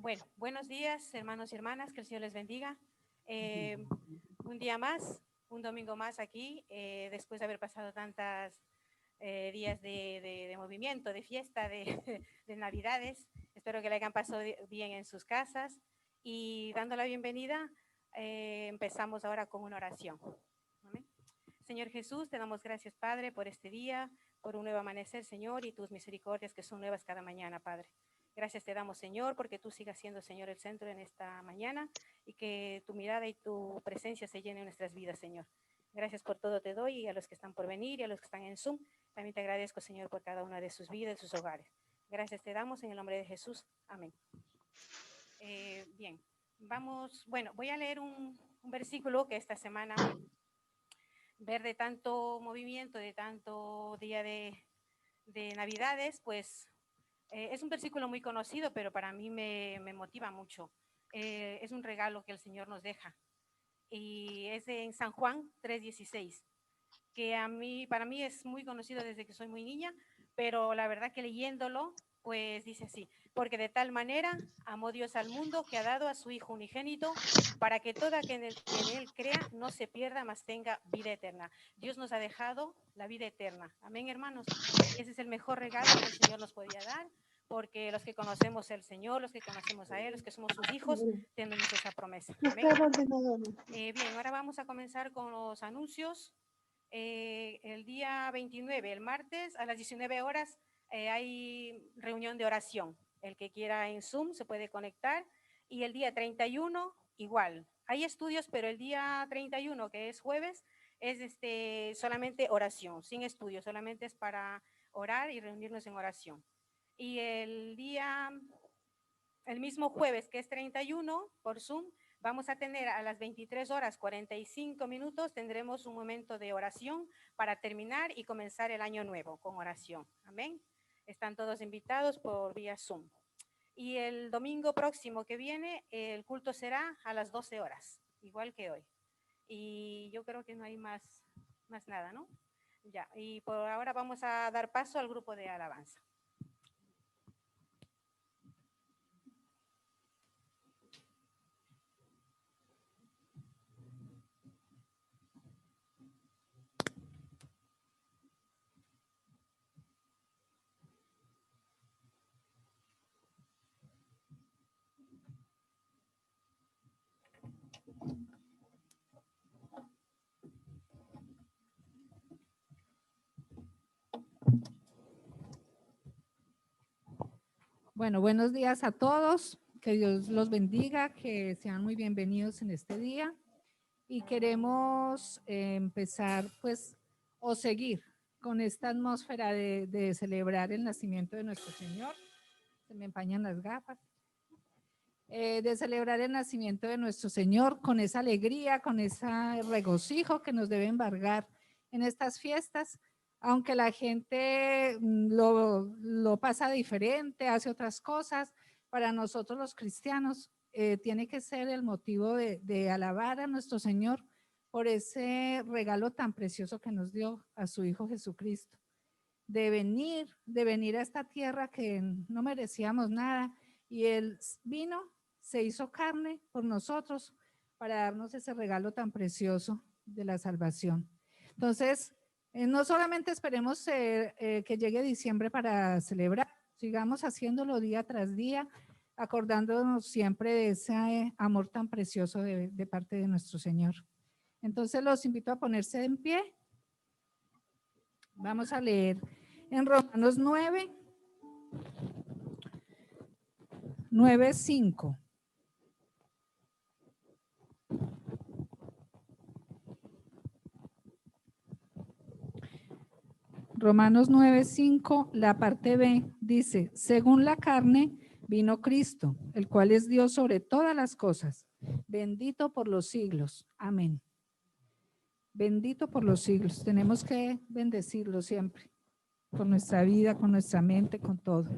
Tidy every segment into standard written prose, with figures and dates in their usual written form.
Bueno, buenos días, hermanos y hermanas, que el Señor les bendiga. Un día más, un domingo más aquí, después de haber pasado tantos días de movimiento, de fiesta, de Navidades. Espero que le hayan pasado bien en sus casas. Y dando la bienvenida, empezamos ahora con una oración. ¿Amén? Señor Jesús, te damos gracias, Padre, por este día, por un nuevo amanecer, Señor, y tus misericordias que son nuevas cada mañana, Padre. Gracias te damos, Señor, porque tú sigas siendo, Señor, el centro en esta mañana y que tu mirada y tu presencia se llenen en nuestras vidas, Señor. Gracias por todo te doy y a los que están por venir y a los que están en Zoom. También te agradezco, Señor, por cada una de sus vidas, de sus hogares. Gracias te damos en el nombre de Jesús. Amén. Bien, voy a leer un versículo que esta semana, ver de tanto movimiento, de tanto día de Navidades, pues es un versículo muy conocido, pero para mí me motiva mucho. Es un regalo que el Señor nos deja. Y es en San Juan 3:16, que para mí es muy conocido desde que soy muy niña, pero la verdad que leyéndolo, pues dice así: porque de tal manera amó Dios al mundo que ha dado a su Hijo unigénito para que todo aquel en él crea no se pierda, mas tenga vida eterna. Dios nos ha dejado la vida eterna. Amén, hermanos. Y ese es el mejor regalo que el Señor nos podía dar, porque los que conocemos al Señor, los que conocemos a Él, los que somos sus hijos, tenemos esa promesa. Amén. Bien, ahora vamos a comenzar con los anuncios. El día 29, el martes, a las 19 horas, hay reunión de oración. El que quiera en Zoom se puede conectar. Y el día 31, igual. Hay estudios, pero el día 31, que es jueves, es solamente oración, sin estudios, solamente es para orar y reunirnos en oración. Y el mismo jueves, que es 31, por Zoom, vamos a tener a las 23 horas 45 minutos, tendremos un momento de oración para terminar y comenzar el año nuevo con oración. Amén. Están todos invitados por vía Zoom. Y el domingo próximo que viene, el culto será a las 12 horas, igual que hoy. Y yo creo que no hay más nada, ¿no? Ya, y por ahora vamos a dar paso al grupo de alabanza. Bueno, buenos días a todos, que Dios los bendiga, que sean muy bienvenidos en este día y queremos empezar pues o seguir con esta atmósfera de celebrar el nacimiento de nuestro Señor. Se me empañan las gafas. De celebrar el nacimiento de nuestro Señor con esa alegría, con ese regocijo que nos debe embargar en estas fiestas, aunque la gente lo pasa diferente, hace otras cosas. Para nosotros los cristianos tiene que ser el motivo de alabar a nuestro Señor por ese regalo tan precioso que nos dio a su Hijo Jesucristo, de venir a esta tierra que no merecíamos nada, y Él vino, se hizo carne por nosotros para darnos ese regalo tan precioso de la salvación. Entonces, no solamente esperemos que llegue diciembre para celebrar, sigamos haciéndolo día tras día, acordándonos siempre de ese amor tan precioso de parte de nuestro Señor. Entonces los invito a ponerse en pie. Vamos a leer en Romanos 9:5. Romanos 9:5, la parte B, dice: según la carne vino Cristo, el cual es Dios sobre todas las cosas, bendito por los siglos. Amén. Bendito por los siglos. Tenemos que bendecirlo siempre, con nuestra vida, con nuestra mente, con todo.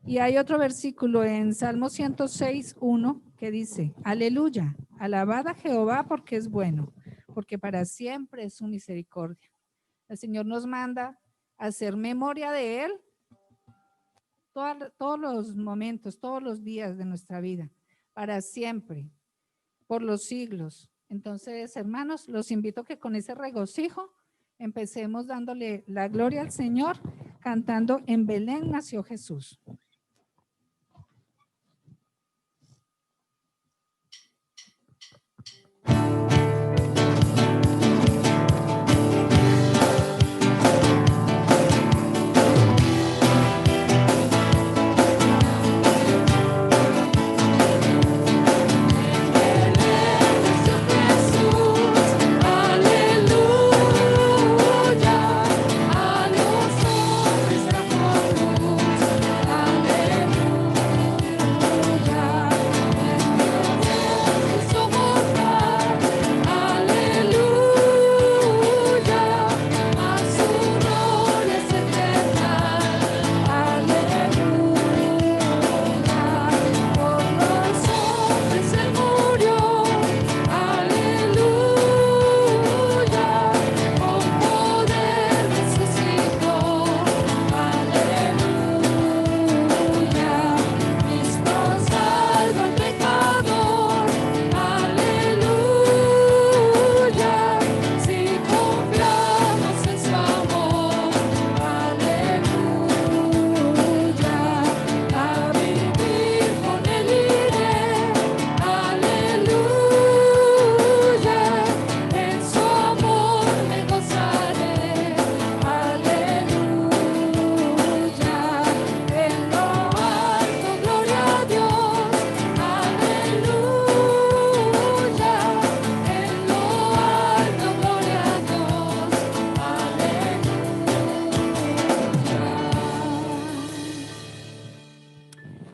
Y hay otro versículo en Salmo 106:1 que dice: aleluya, alabad a Jehová porque es bueno, porque para siempre es su misericordia. El Señor nos manda a hacer memoria de Él todos los momentos, todos los días de nuestra vida, para siempre, por los siglos. Entonces, hermanos, los invito a que con ese regocijo empecemos dándole la gloria al Señor, cantando En Belén nació Jesús.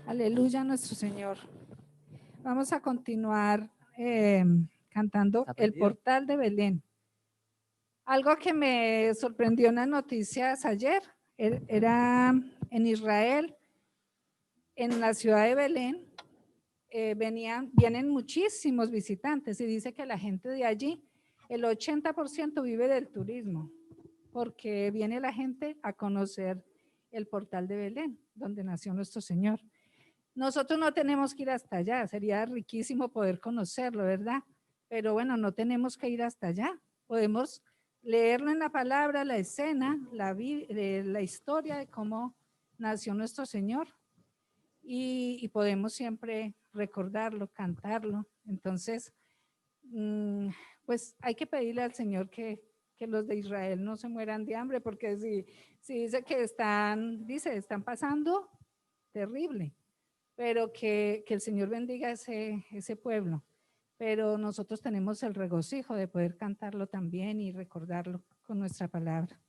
Aleluya, nuestro Señor. Vamos a continuar cantando El Portal de Belén. Algo que me sorprendió en las noticias ayer, era en Israel, en la ciudad de Belén, vienen muchísimos visitantes y dice que la gente de allí, el 80% vive del turismo, porque viene la gente a conocer el Portal de Belén, donde nació nuestro Señor. Nosotros no tenemos que ir hasta allá, sería riquísimo poder conocerlo, ¿verdad? Pero bueno, no tenemos que ir hasta allá. Podemos leerlo en la palabra, la escena, la historia de cómo nació nuestro Señor y podemos siempre recordarlo, cantarlo. Entonces, pues hay que pedirle al Señor que los de Israel no se mueran de hambre, porque si dice que están pasando terrible, pero que el Señor bendiga ese pueblo. Pero nosotros tenemos el regocijo de poder cantarlo también y recordarlo con nuestra palabra.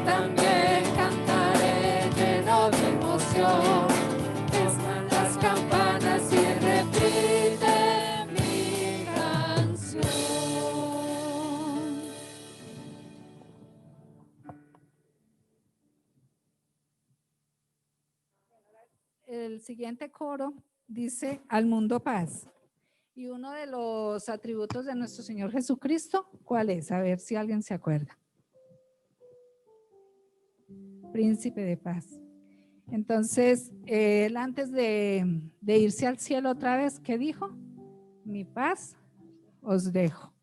También el siguiente coro dice, al mundo paz. Y uno de los atributos de nuestro Señor Jesucristo, ¿cuál es? A ver si alguien se acuerda. Príncipe de paz. Entonces, él antes de irse al cielo otra vez, ¿qué dijo? Mi paz os dejo.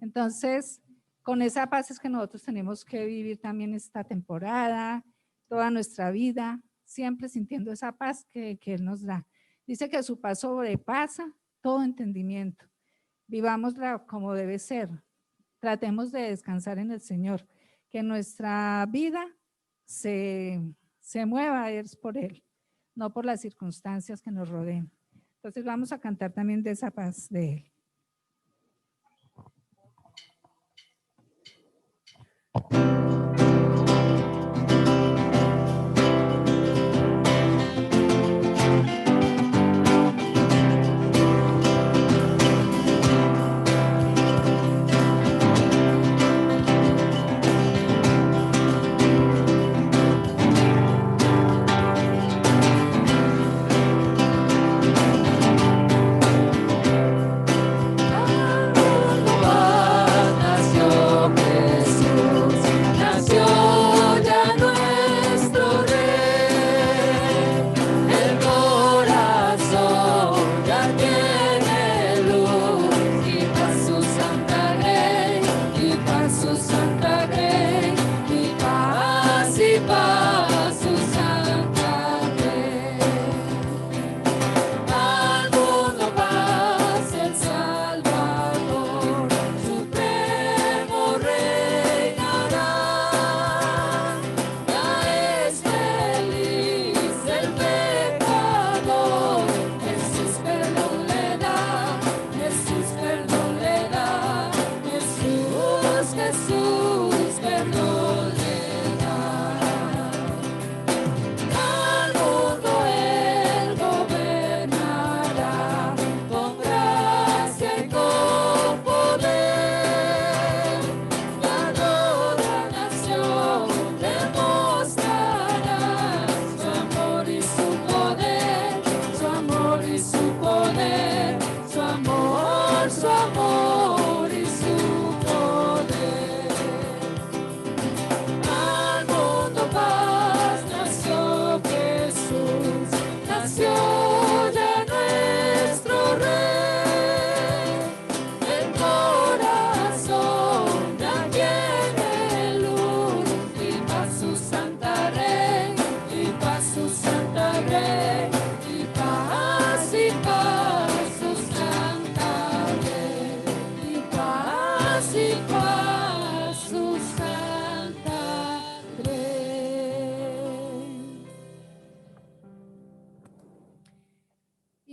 Entonces, con esa paz es que nosotros tenemos que vivir también esta temporada, toda nuestra vida, siempre sintiendo esa paz que Él nos da. Dice que su paz sobrepasa todo entendimiento. Vivámosla como debe ser. Tratemos de descansar en el Señor, que nuestra vida se mueva es por Él, no por las circunstancias que nos rodeen. Entonces vamos a cantar también de esa paz de Él.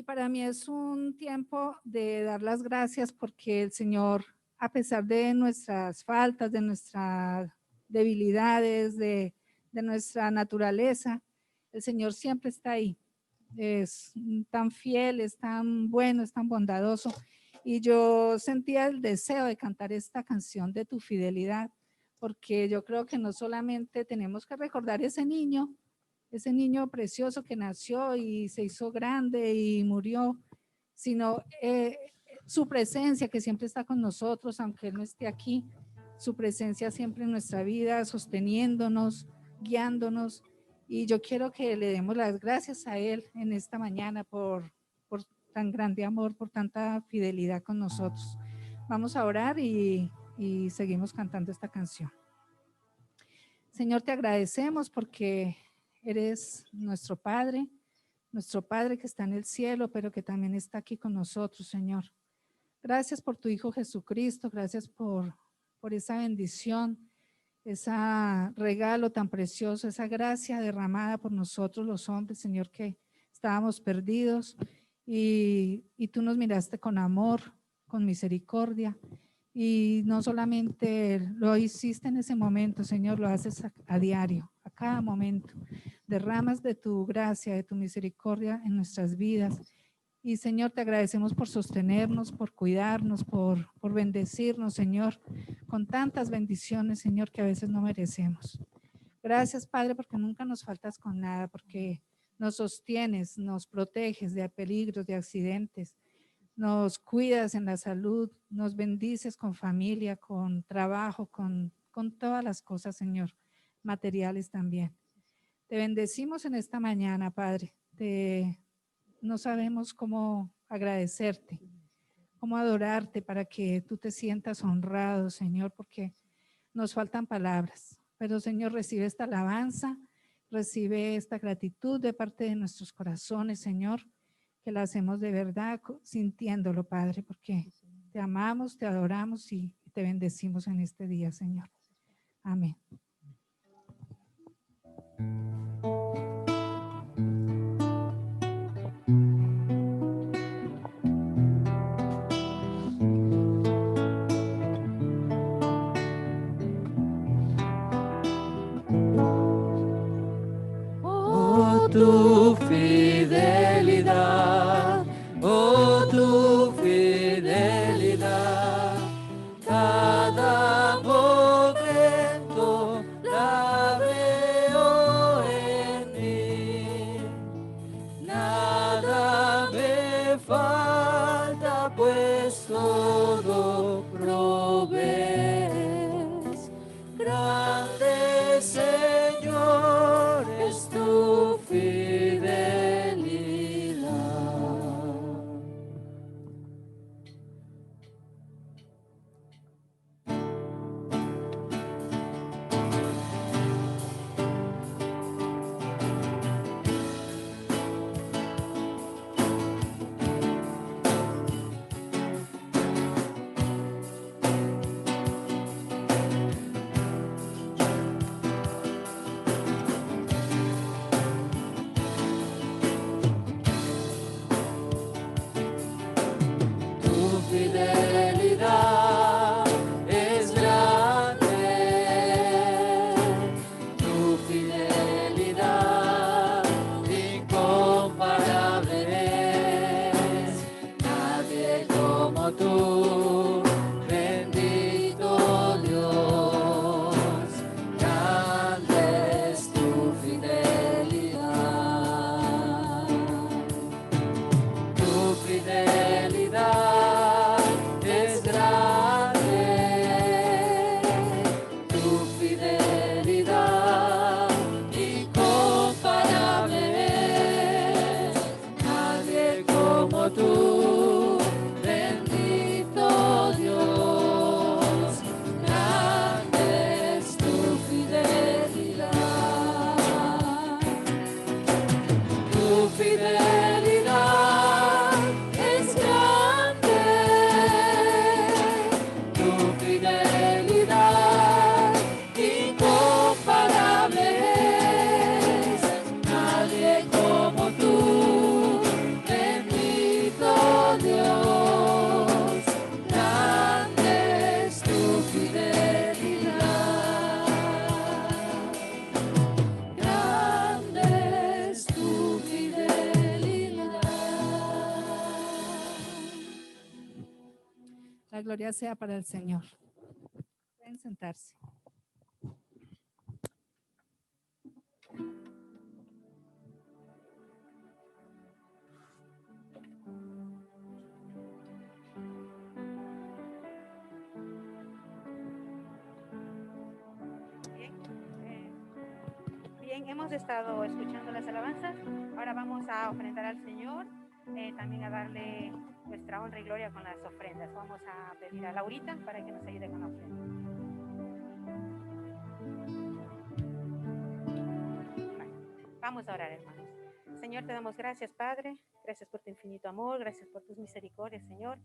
Para mí es un tiempo de dar las gracias porque el Señor, a pesar de nuestras faltas, de nuestras debilidades, de nuestra naturaleza, el Señor siempre está ahí. Es tan fiel, es tan bueno, es tan bondadoso. Y yo sentía el deseo de cantar esta canción de tu fidelidad, porque yo creo que no solamente tenemos que recordar ese niño precioso que nació y se hizo grande y murió, sino su presencia que siempre está con nosotros, aunque Él no esté aquí, su presencia siempre en nuestra vida, sosteniéndonos, guiándonos. Y yo quiero que le demos las gracias a Él en esta mañana por tan grande amor, por tanta fidelidad con nosotros. Vamos a orar y seguimos cantando esta canción. Señor, te agradecemos porque eres nuestro Padre que está en el cielo, pero que también está aquí con nosotros, Señor. Gracias por tu Hijo Jesucristo, gracias por esa bendición, ese regalo tan precioso, esa gracia derramada por nosotros los hombres, Señor, que estábamos perdidos y tú nos miraste con amor, con misericordia. Y no solamente lo hiciste en ese momento, Señor, lo haces a diario, a cada momento. Derramas de tu gracia, de tu misericordia en nuestras vidas. Y Señor, te agradecemos por sostenernos, por cuidarnos, por bendecirnos, Señor, con tantas bendiciones, Señor, que a veces no merecemos. Gracias, Padre, porque nunca nos faltas con nada, porque nos sostienes, nos proteges de peligros, de accidentes, nos cuidas en la salud, nos bendices con familia, con trabajo, con todas las cosas, Señor, materiales también. Te bendecimos en esta mañana, Padre. No sabemos cómo agradecerte, cómo adorarte para que tú te sientas honrado, Señor, porque nos faltan palabras. Pero, Señor, recibe esta alabanza, recibe esta gratitud de parte de nuestros corazones, Señor, que la hacemos de verdad sintiéndolo, Padre, porque te amamos, te adoramos y te bendecimos en este día, Señor. Amén. Oh, tu fidelidad, oh, tu fidelidad, cada momento la veo en mí. Nada me falta, pues todo provees. Grande Señor es tu fidelidad. Tu fidelidad es grande, tu fidelidad incomparable es. Nadie como tú, bendito Dios, grande es tu fidelidad. Tu fidelidad es grande, tu fidelidad incomparable es. Nadie como tú, bendito Dios, grande es tu fidelidad. Tu fidelidad es grande, tu fidelidad incomparable es. Nadie como tú, bendito Dios, grande es tu fidelidad. Grande es tu fidelidad. La gloria sea para el Señor. Pueden sentarse. Bien, hemos estado escuchando las alabanzas. Ahora vamos a ofrendar al Señor, también a darle nuestra honra y gloria con las ofrendas. Vamos a pedir a Laurita para que nos ayude con la ofrenda. Vale. Vamos a orar, hermanos. Señor, te damos gracias, Padre. Gracias por tu infinito amor. Gracias por tus misericordias, Señor.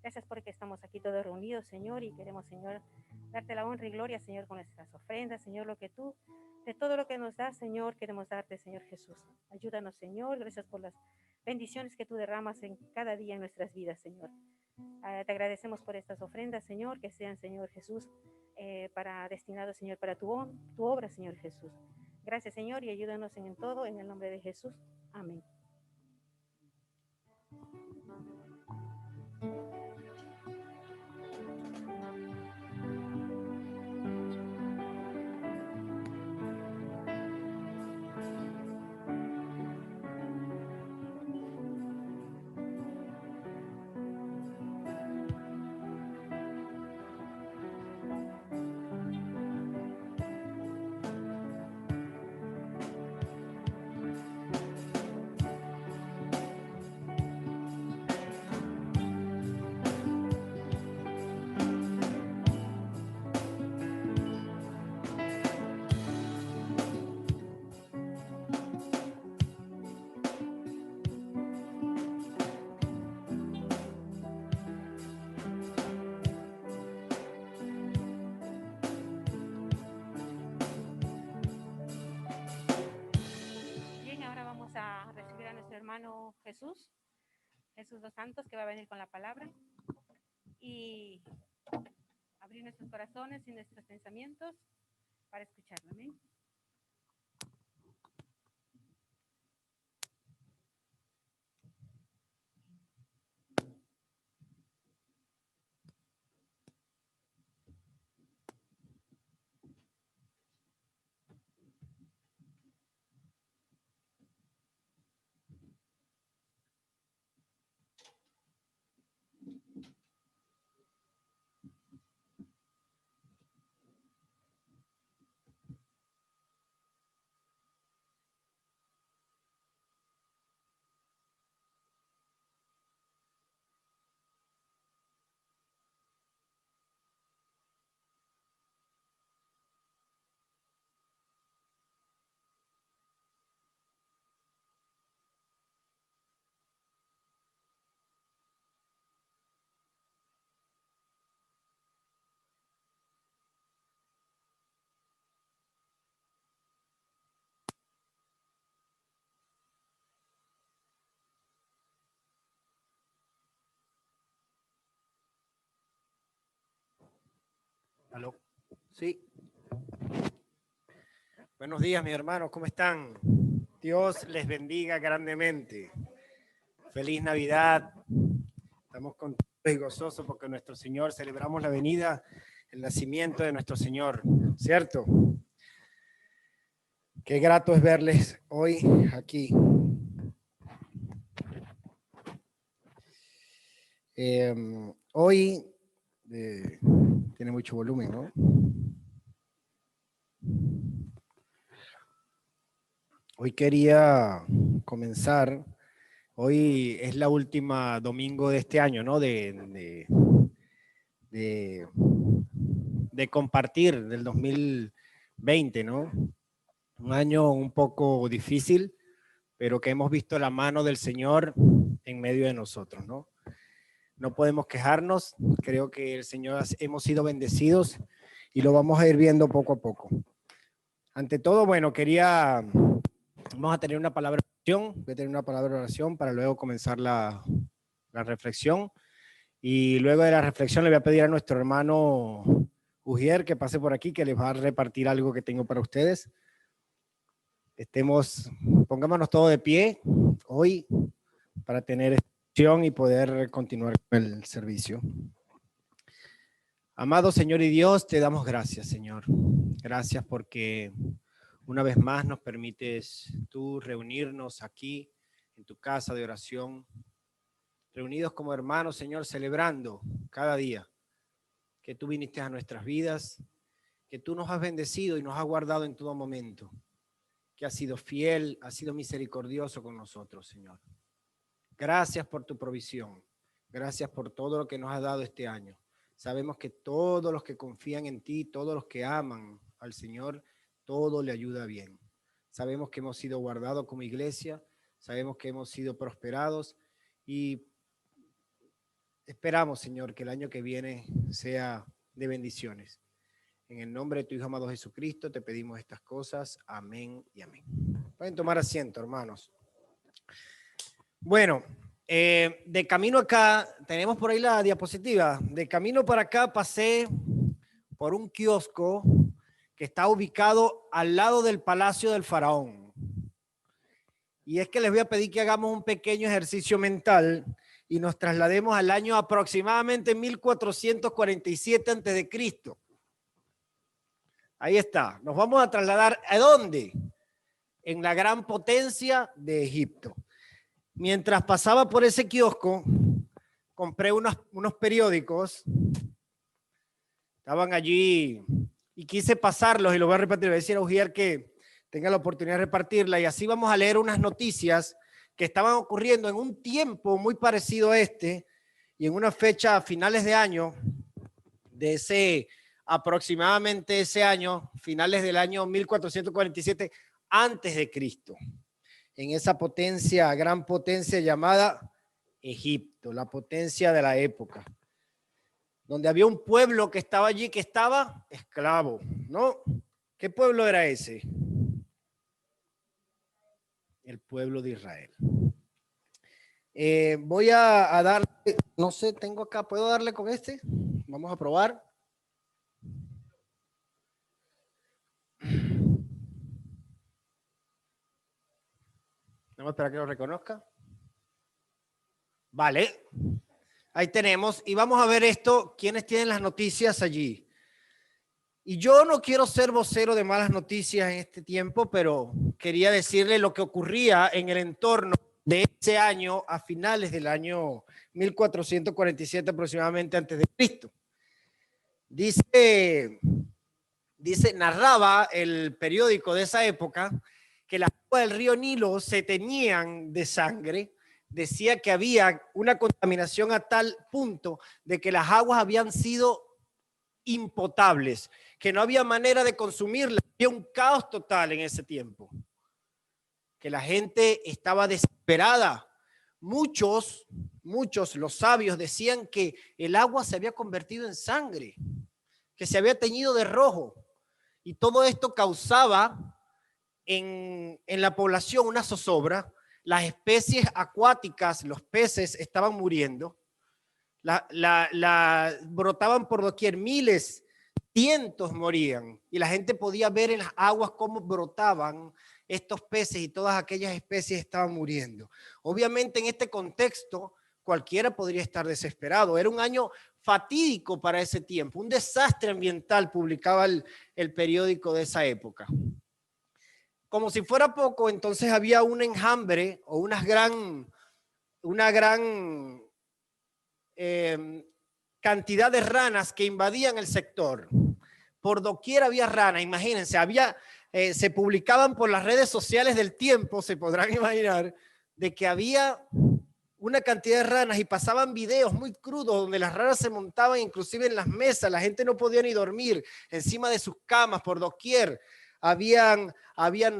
Gracias porque estamos aquí todos reunidos, Señor, y queremos, Señor, darte la honra y gloria, Señor, con nuestras ofrendas, Señor, de todo lo que nos das, Señor, queremos darte, Señor Jesús. Ayúdanos, Señor. Gracias por las bendiciones que tú derramas en cada día en nuestras vidas, Señor. Te agradecemos por estas ofrendas, Señor, que sean, Señor Jesús, destinados, Señor, para tu obra, Señor Jesús. Gracias, Señor, y ayúdanos en todo, en el nombre de Jesús. Amén. hermano Jesús dos Santos, que va a venir con la palabra y abrir nuestros corazones y nuestros pensamientos para escucharlo. Amén. ¿Aló? Sí. Buenos días, mis hermanos, ¿cómo están? Dios les bendiga grandemente. Feliz Navidad. Estamos contentos y gozosos porque nuestro Señor, celebramos la venida, el nacimiento de nuestro Señor, ¿cierto? Qué grato es verles hoy aquí. Hoy tiene mucho volumen, ¿no? Hoy quería comenzar. Hoy es la última domingo de este año, ¿no? De compartir del 2020, ¿no? Un año un poco difícil, pero que hemos visto la mano del Señor en medio de nosotros, ¿no? No podemos quejarnos, creo que el Señor hemos sido bendecidos y lo vamos a ir viendo poco a poco. Ante todo, bueno, vamos a tener una palabra de oración, voy a tener una palabra de oración para luego comenzar la reflexión. Y luego de la reflexión le voy a pedir a nuestro hermano Ujier que pase por aquí, que les va a repartir algo que tengo para ustedes. Pongámonos todos de pie hoy para tener y poder continuar con el servicio. Amado Señor y Dios, te damos gracias, Señor. Gracias porque una vez más nos permites tú reunirnos aquí en tu casa de oración, reunidos como hermanos, Señor, celebrando cada día que tú viniste a nuestras vidas, que tú nos has bendecido y nos has guardado en todo momento, que has sido fiel, has sido misericordioso con nosotros, Señor. Gracias por tu provisión. Gracias por todo lo que nos has dado este año. Sabemos que todos los que confían en ti, todos los que aman al Señor, todo le ayuda bien. Sabemos que hemos sido guardados como iglesia, sabemos que hemos sido prosperados y esperamos, Señor, que el año que viene sea de bendiciones. En el nombre de tu Hijo amado Jesucristo te pedimos estas cosas. Amén y amén. Pueden tomar asiento, hermanos. Bueno, de camino acá, tenemos por ahí la diapositiva. De camino para acá pasé por un kiosco que está ubicado al lado del Palacio del Faraón. Y es que les voy a pedir que hagamos un pequeño ejercicio mental y nos traslademos al año aproximadamente 1447 a.C. Ahí está. Nos vamos a trasladar ¿a dónde? En la gran potencia de Egipto. Mientras pasaba por ese kiosco, compré unos periódicos. Estaban allí y quise pasarlos y lo voy a repartir. Voy a decir a Ujier que tenga la oportunidad de repartirla y así vamos a leer unas noticias que estaban ocurriendo en un tiempo muy parecido a este y en una fecha a finales de año de aproximadamente ese año, finales del año 1447 antes de Cristo. En esa potencia, gran potencia llamada Egipto, la potencia de la época, donde había un pueblo que estaba allí, que estaba esclavo, ¿no? ¿Qué pueblo era ese? El pueblo de Israel. Voy a darle, no sé, tengo acá, ¿puedo darle con este? Vamos a probar. Vamos a esperar que lo reconozca. Vale, ahí tenemos. Y vamos a ver esto, ¿quiénes tienen las noticias allí? Y yo no quiero ser vocero de malas noticias en este tiempo, pero quería decirle lo que ocurría en el entorno de ese año, a finales del año 1447 aproximadamente antes de Cristo. Narraba el periódico de esa época que las aguas del río Nilo se teñían de sangre. Decía que había una contaminación a tal punto de que las aguas habían sido impotables, que no había manera de consumirlas. Había un caos total en ese tiempo, que la gente estaba desesperada. Muchos, los sabios decían que el agua se había convertido en sangre, que se había teñido de rojo, y todo esto causaba en la población una zozobra. Las especies acuáticas, los peces, estaban muriendo. Brotaban por doquier, miles, cientos morían, y la gente podía ver en las aguas cómo brotaban estos peces y todas aquellas especies estaban muriendo. Obviamente en este contexto cualquiera podría estar desesperado. Era un año fatídico para ese tiempo, un desastre ambiental, publicaba el periódico de esa época. Como si fuera poco, entonces había un enjambre o una gran cantidad de ranas que invadían el sector. Por doquier había ranas, imagínense, se publicaban por las redes sociales del tiempo, se podrán imaginar, de que había una cantidad de ranas, y pasaban videos muy crudos donde las ranas se montaban inclusive en las mesas, la gente no podía ni dormir, encima de sus camas, por doquier habían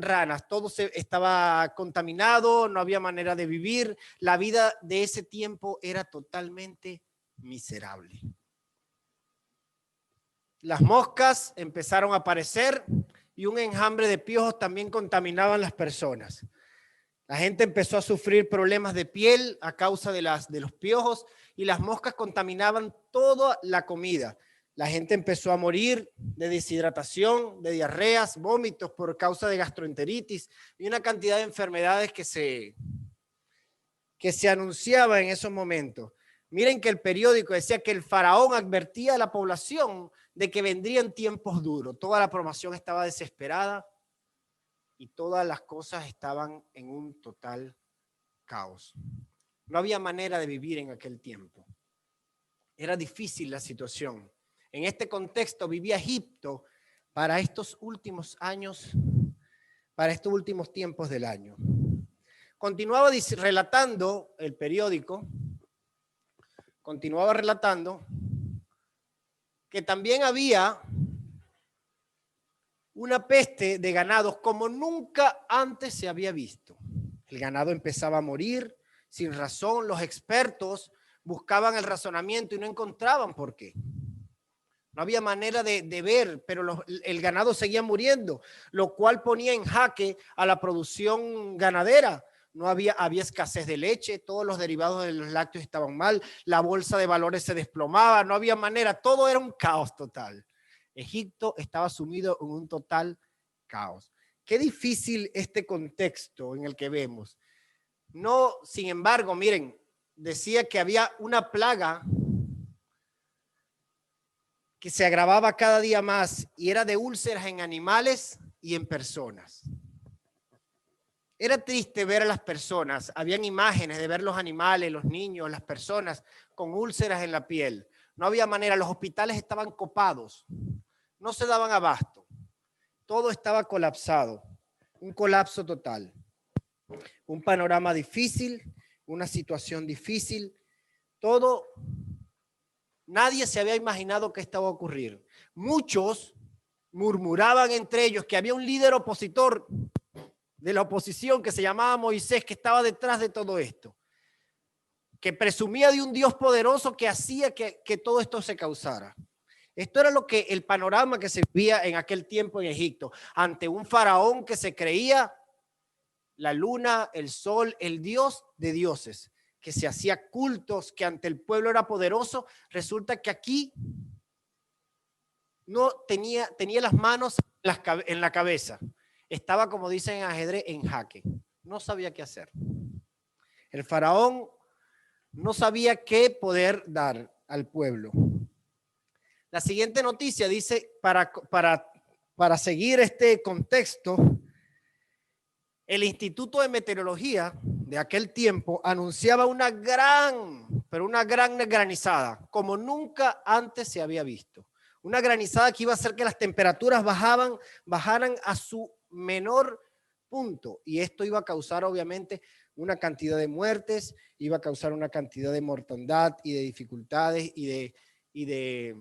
ranas, todo estaba contaminado, no había manera de vivir. La vida de ese tiempo era totalmente miserable. Las moscas empezaron a aparecer y un enjambre de piojos también contaminaban las personas. La gente empezó a sufrir problemas de piel a causa de los piojos, y las moscas contaminaban toda la comida. La gente empezó a morir de deshidratación, de diarreas, vómitos por causa de gastroenteritis y una cantidad de enfermedades que se anunciaba en esos momentos. Miren que el periódico decía que el faraón advertía a la población de que vendrían tiempos duros. Toda la población estaba desesperada y todas las cosas estaban en un total caos. No había manera de vivir en aquel tiempo. Era difícil la situación. En este contexto vivía Egipto para estos últimos años, para estos últimos tiempos del año. Continuaba relatando el periódico, continuaba relatando que también había una peste de ganados como nunca antes se había visto. El ganado empezaba a morir sin razón. Los expertos buscaban el razonamiento y no encontraban por qué. No había manera de ver, pero el ganado seguía muriendo, lo cual ponía en jaque a la producción ganadera. Había escasez de leche, todos los derivados de los lácteos estaban mal, la bolsa de valores se desplomaba, no había manera, todo era un caos total. Egipto estaba sumido en un total caos. Qué difícil este contexto en el que vemos. No, sin embargo, miren, decía que había una plaga que se agravaba cada día más, y era de úlceras en animales y en personas. Era triste ver a las personas, habían imágenes de ver los animales, los niños, las personas con úlceras en la piel. No había manera, los hospitales estaban copados, no se daban abasto, todo estaba colapsado, un colapso total. Un panorama difícil, una situación difícil, todo. Nadie se había imaginado que esto iba a ocurrir. Muchos murmuraban entre ellos que había un líder opositor de la oposición que se llamaba Moisés, que estaba detrás de todo esto, que presumía de un Dios poderoso que hacía que todo esto se causara. Esto era el panorama que se vivía en aquel tiempo en Egipto, ante un faraón que se creía la luna, el sol, el Dios de dioses, que se hacía cultos, que ante el pueblo era poderoso, resulta que aquí no tenía las manos en la cabeza. Estaba, como dicen en ajedrez, en jaque. No sabía qué hacer. El faraón no sabía qué poder dar al pueblo. La siguiente noticia dice, para seguir este contexto, el Instituto de Meteorología de aquel tiempo anunciaba una gran granizada, como nunca antes se había visto. Una granizada que iba a hacer que las temperaturas bajaran a su menor punto. Y esto iba a causar, obviamente, una cantidad de muertes, iba a causar una cantidad de mortandad y de dificultades y de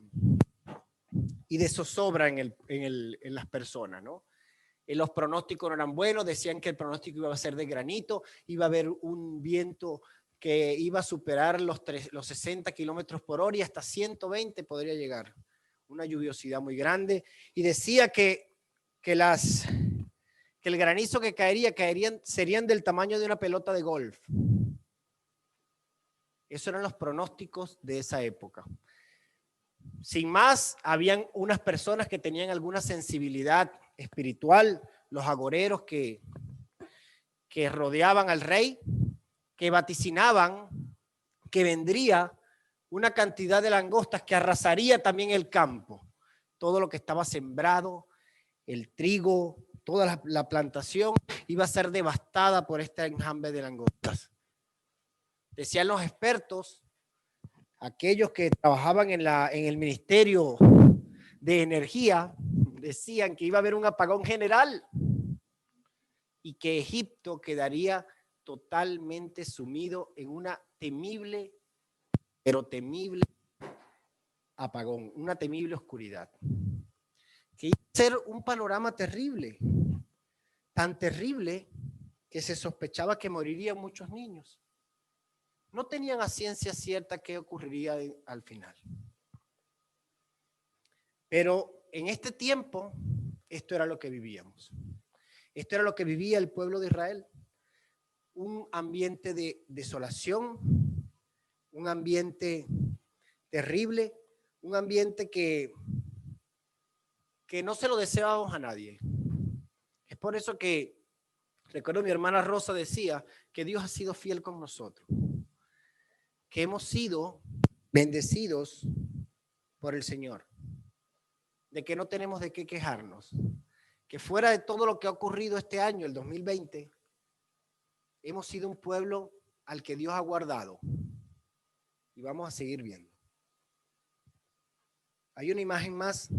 zozobra en las personas, ¿no? Los pronósticos no eran buenos, decían que el pronóstico iba a ser de granito, iba a haber un viento que iba a superar los 60 kilómetros por hora y hasta 120 podría llegar. Una lluviosidad muy grande. Y decía que el granizo que serían del tamaño de una pelota de golf. Esos eran los pronósticos de esa época. Sin más, habían unas personas que tenían alguna sensibilidad espiritual, los agoreros que rodeaban al rey, que vaticinaban que vendría una cantidad de langostas que arrasaría también el campo. Todo lo que estaba sembrado, el trigo, toda la plantación iba a ser devastada por este enjambre de langostas. Decían los expertos, aquellos que trabajaban en el Ministerio de Energía, decían que iba a haber un apagón general y que Egipto quedaría totalmente sumido en una temible, pero temible apagón, una temible oscuridad. Que iba a ser un panorama terrible, tan terrible que se sospechaba que morirían muchos niños. No tenían a ciencia cierta qué ocurriría al final. Pero en este tiempo, esto era lo que vivíamos. Esto era lo que vivía el pueblo de Israel. Un ambiente de desolación, un ambiente terrible, un ambiente que no se lo deseábamos a nadie. Es por eso que, recuerdo mi hermana Rosa decía que Dios ha sido fiel con nosotros, que hemos sido bendecidos por el Señor, de que no tenemos de qué quejarnos, que fuera de todo lo que ha ocurrido este año, el 2020, hemos sido un pueblo al que Dios ha guardado y vamos a seguir viendo. Hay una imagen más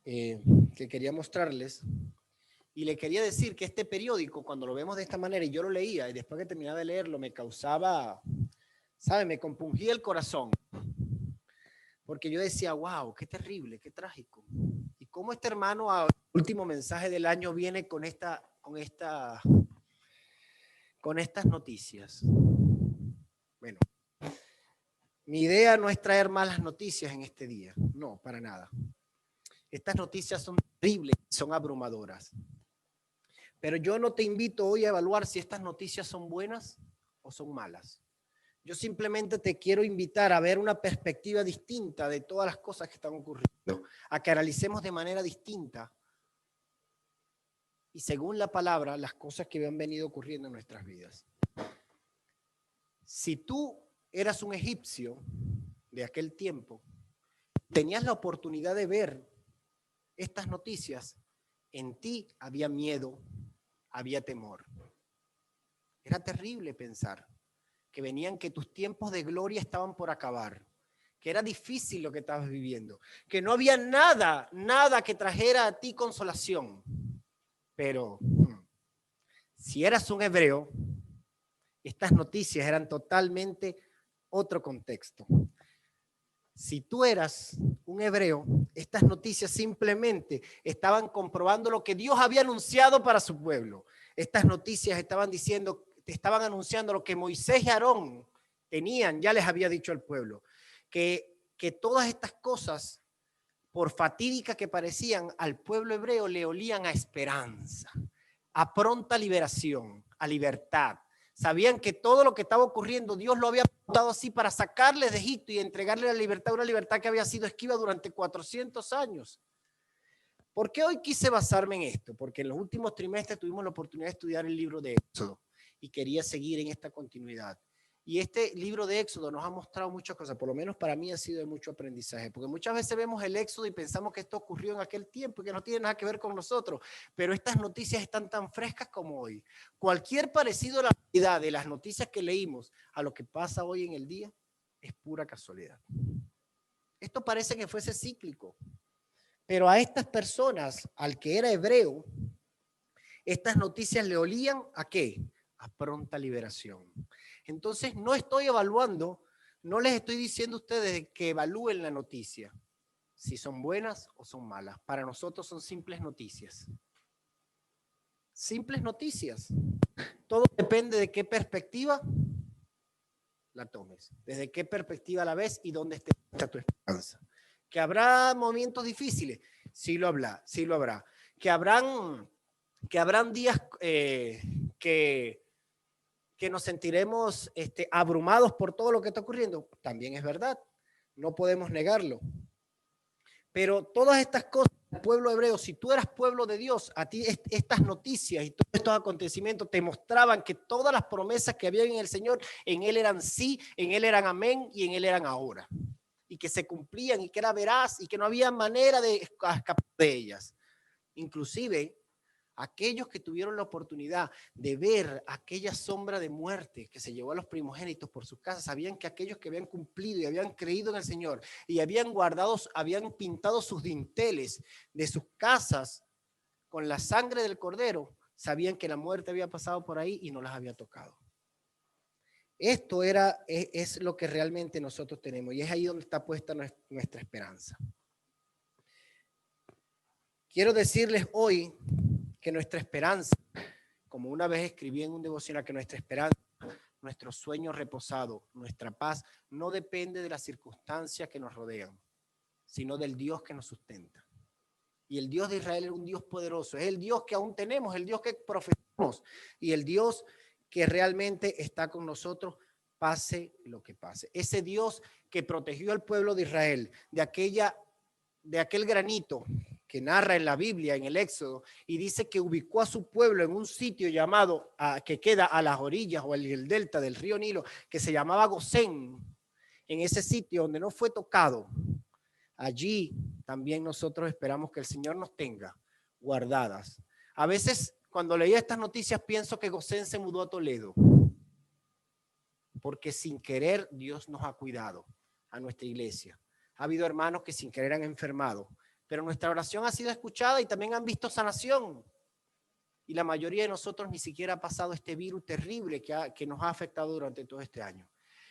que quería mostrarles y le quería decir que este periódico, cuando lo vemos de esta manera, y yo lo leía y después que terminaba de leerlo me causaba, ¿sabe? Me compungía el corazón. Porque yo decía, wow, qué terrible, qué trágico. Y cómo este hermano al último mensaje del año viene con estas noticias. Bueno, mi idea no es traer malas noticias en este día. No, para nada. Estas noticias son terribles, son abrumadoras. Pero yo no te invito hoy a evaluar si estas noticias son buenas o son malas. Yo simplemente te quiero invitar a ver una perspectiva distinta de todas las cosas que están ocurriendo, a que analicemos de manera distinta y según la palabra las cosas que han venido ocurriendo en nuestras vidas. Si tú eras un egipcio de aquel tiempo, tenías la oportunidad de ver estas noticias, en ti había miedo, había temor. Era terrible pensar que que tus tiempos de gloria estaban por acabar, que era difícil lo que estabas viviendo, que no había nada que trajera a ti consolación. Pero si eras un hebreo, estas noticias eran totalmente otro contexto. Si tú eras un hebreo, estas noticias simplemente estaban comprobando lo que Dios había anunciado para su pueblo. Estas noticias estaban anunciando lo que Moisés y Aarón tenían, ya les había dicho al pueblo, que todas estas cosas, por fatídicas que parecían, al pueblo hebreo le olían a esperanza, a pronta liberación, a libertad. Sabían que todo lo que estaba ocurriendo, Dios lo había dado así para sacarles de Egipto y entregarle la libertad, una libertad que había sido esquiva durante 400 años. ¿Por qué hoy quise basarme en esto? Porque en los últimos trimestres tuvimos la oportunidad de estudiar el libro de Éxodo y quería seguir en esta continuidad. Y este libro de Éxodo nos ha mostrado muchas cosas, por lo menos para mí ha sido de mucho aprendizaje, porque muchas veces vemos el Éxodo y pensamos que esto ocurrió en aquel tiempo y que no tiene nada que ver con nosotros, pero estas noticias están tan frescas como hoy. Cualquier parecido a la realidad de las noticias que leímos a lo que pasa hoy en el día es pura casualidad. Esto parece que fuese cíclico, pero a estas personas, al que era hebreo, estas noticias le olían ¿a qué? A pronta liberación. Entonces no estoy evaluando, no les estoy diciendo a ustedes que evalúen la noticia, si son buenas o son malas. Para nosotros son simples noticias. Simples noticias. Todo depende de qué perspectiva la tomes, desde qué perspectiva la ves y dónde está tu esperanza. Que habrá momentos difíciles, sí lo habrá. Que habrán días que nos sentiremos abrumados por todo lo que está ocurriendo, también es verdad, no podemos negarlo. Pero todas estas cosas, el pueblo hebreo, si tú eras pueblo de Dios, a ti estas noticias y todos estos acontecimientos te mostraban que todas las promesas que había en el Señor, en Él eran sí, en Él eran amén y en Él eran ahora. Y que se cumplían y que era veraz y que no había manera de escapar de ellas. Inclusive, aquellos que tuvieron la oportunidad de ver aquella sombra de muerte que se llevó a los primogénitos por sus casas, sabían que aquellos que habían cumplido y habían creído en el Señor y habían pintado sus dinteles de sus casas con la sangre del cordero, sabían que la muerte había pasado por ahí y no las había tocado. Esto es lo que realmente nosotros tenemos y es ahí donde está puesta nuestra esperanza. Quiero decirles hoy que nuestra esperanza, como una vez escribí en un devocional, que nuestra esperanza, nuestro sueño reposado, nuestra paz, no depende de las circunstancias que nos rodean, sino del Dios que nos sustenta. Y el Dios de Israel es un Dios poderoso, es el Dios que aún tenemos, el Dios que profesamos y el Dios que realmente está con nosotros, pase lo que pase. Ese Dios que protegió al pueblo de Israel de aquel granito que narra en la Biblia, en el Éxodo, y dice que ubicó a su pueblo en un sitio llamado, que queda a las orillas o en el delta del río Nilo, que se llamaba Gosén. En ese sitio donde no fue tocado, allí también nosotros esperamos que el Señor nos tenga guardadas. A veces cuando leía estas noticias pienso que Gosén se mudó a Toledo, porque sin querer Dios nos ha cuidado a nuestra iglesia. Ha habido hermanos que sin querer han enfermado, pero nuestra oración ha sido escuchada y también han visto sanación. Y la mayoría de nosotros ni siquiera ha pasado este virus terrible que nos ha afectado durante todo este año.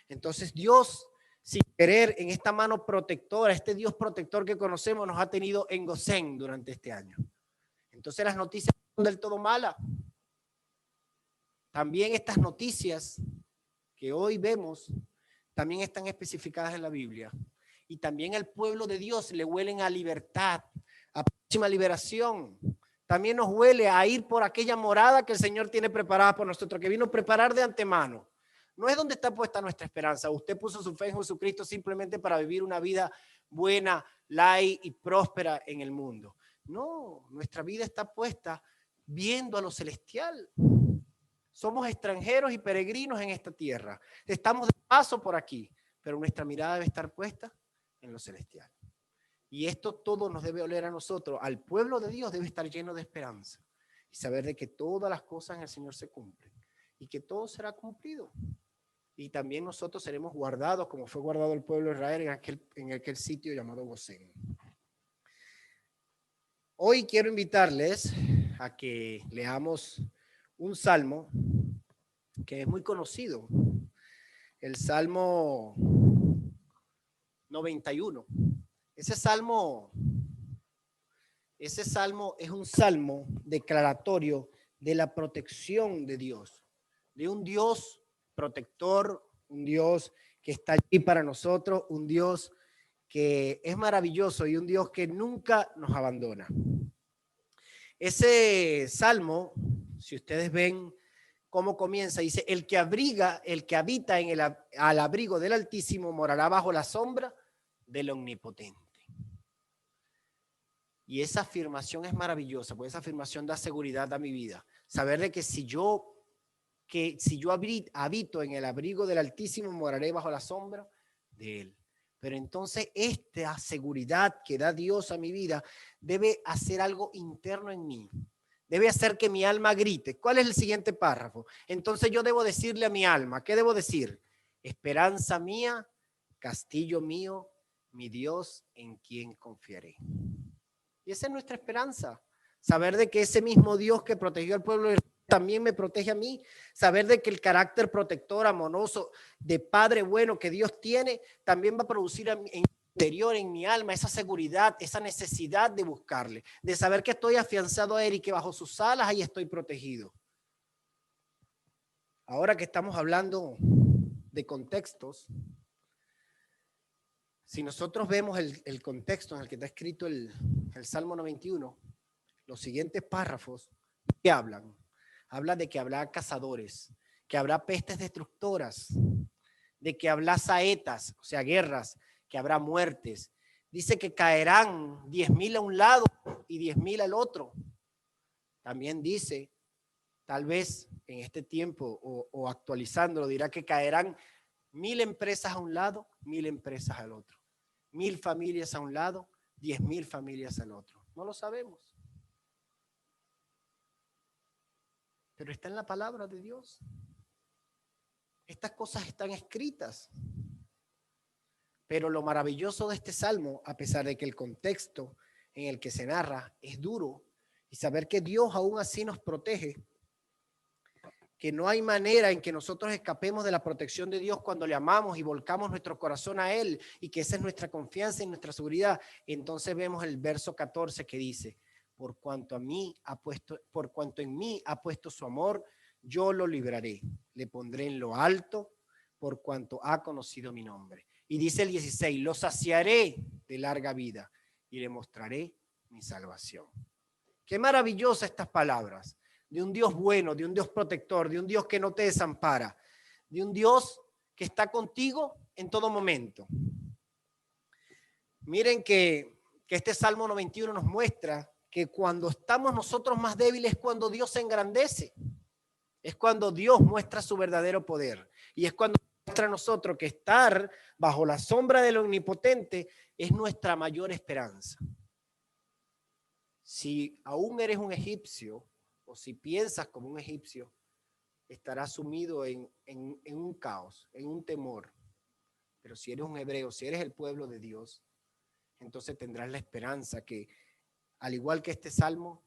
Entonces Dios, sin querer, en esta mano protectora, este Dios protector que conocemos, nos ha tenido en Gosén durante este año. Entonces las noticias no son del todo malas. También estas noticias que hoy vemos, también están especificadas en la Biblia. Y también al pueblo de Dios le huelen a libertad, a próxima liberación. También nos huele a ir por aquella morada que el Señor tiene preparada por nosotros, que vino a preparar de antemano. No es donde está puesta nuestra esperanza. Usted puso su fe en Jesucristo simplemente para vivir una vida buena, light y próspera en el mundo. No, nuestra vida está puesta viendo a lo celestial. Somos extranjeros y peregrinos en esta tierra. Estamos de paso por aquí, pero nuestra mirada debe estar puesta en lo celestial. Y esto todo nos debe oler a nosotros. Al pueblo de Dios debe estar lleno de esperanza y saber de que todas las cosas en el Señor se cumplen y que todo será cumplido. Y también nosotros seremos guardados como fue guardado el pueblo de Israel en aquel sitio llamado Gosén. Hoy quiero invitarles a que leamos un salmo que es muy conocido, el Salmo 91. Ese salmo es un salmo declaratorio de la protección de Dios, de un Dios protector, un Dios que está allí para nosotros, un Dios que es maravilloso y un Dios que nunca nos abandona. Ese salmo, si ustedes ven ¿Cómo comienza? Dice, el que habita al abrigo del Altísimo morará bajo la sombra del Omnipotente. Y esa afirmación es maravillosa, porque esa afirmación da seguridad a mi vida. Saber de que si yo habito en el abrigo del Altísimo, moraré bajo la sombra de Él. Pero entonces esta seguridad que da Dios a mi vida debe hacer algo interno en mí. Debe hacer que mi alma grite. ¿Cuál es el siguiente párrafo? Entonces yo debo decirle a mi alma, ¿qué debo decir? Esperanza mía, castillo mío, mi Dios en quien confiaré. Y esa es nuestra esperanza. Saber de que ese mismo Dios que protegió al pueblo de Israel también me protege a mí. Saber de que el carácter protector, amoroso, de Padre bueno que Dios tiene, también va a producir en mi interior, en mi alma, esa seguridad, esa necesidad de buscarle. De saber que estoy afianzado a Él y que bajo sus alas ahí estoy protegido. Ahora que estamos hablando de contextos, si nosotros vemos el contexto en el que está escrito el Salmo 91, los siguientes párrafos, ¿qué hablan? Habla de que habrá cazadores, que habrá pestes destructoras, de que habrá saetas, o sea, guerras, que habrá muertes. Dice que caerán 10,000 a un lado y 10,000 al otro. También dice, tal vez en este tiempo o actualizándolo, dirá que caerán 1,000 empresas a un lado, 1,000 empresas al otro. 1,000 familias a un lado, 10,000 familias al otro. No lo sabemos. Pero está en la palabra de Dios. Estas cosas están escritas. Pero lo maravilloso de este salmo, a pesar de que el contexto en el que se narra es duro, y saber que Dios aún así nos protege, que no hay manera en que nosotros escapemos de la protección de Dios cuando le amamos y volcamos nuestro corazón a Él, y que esa es nuestra confianza y nuestra seguridad. Entonces vemos el verso 14 que dice, por cuanto en mí ha puesto su amor, yo lo libraré, le pondré en lo alto, por cuanto ha conocido mi nombre. Y dice el 16, lo saciaré de larga vida y le mostraré mi salvación. Qué maravillosas estas palabras de un Dios bueno, de un Dios protector, de un Dios que no te desampara, de un Dios que está contigo en todo momento. Miren que este Salmo 91 nos muestra que cuando estamos nosotros más débiles es cuando Dios se engrandece, es cuando Dios muestra su verdadero poder, y es cuando muestra a nosotros que estar bajo la sombra del Omnipotente es nuestra mayor esperanza. Si aún eres un egipcio, o si piensas como un egipcio, estarás sumido en un caos, en un temor. Pero si eres un hebreo, si eres el pueblo de Dios, entonces tendrás la esperanza que, al igual que este salmo,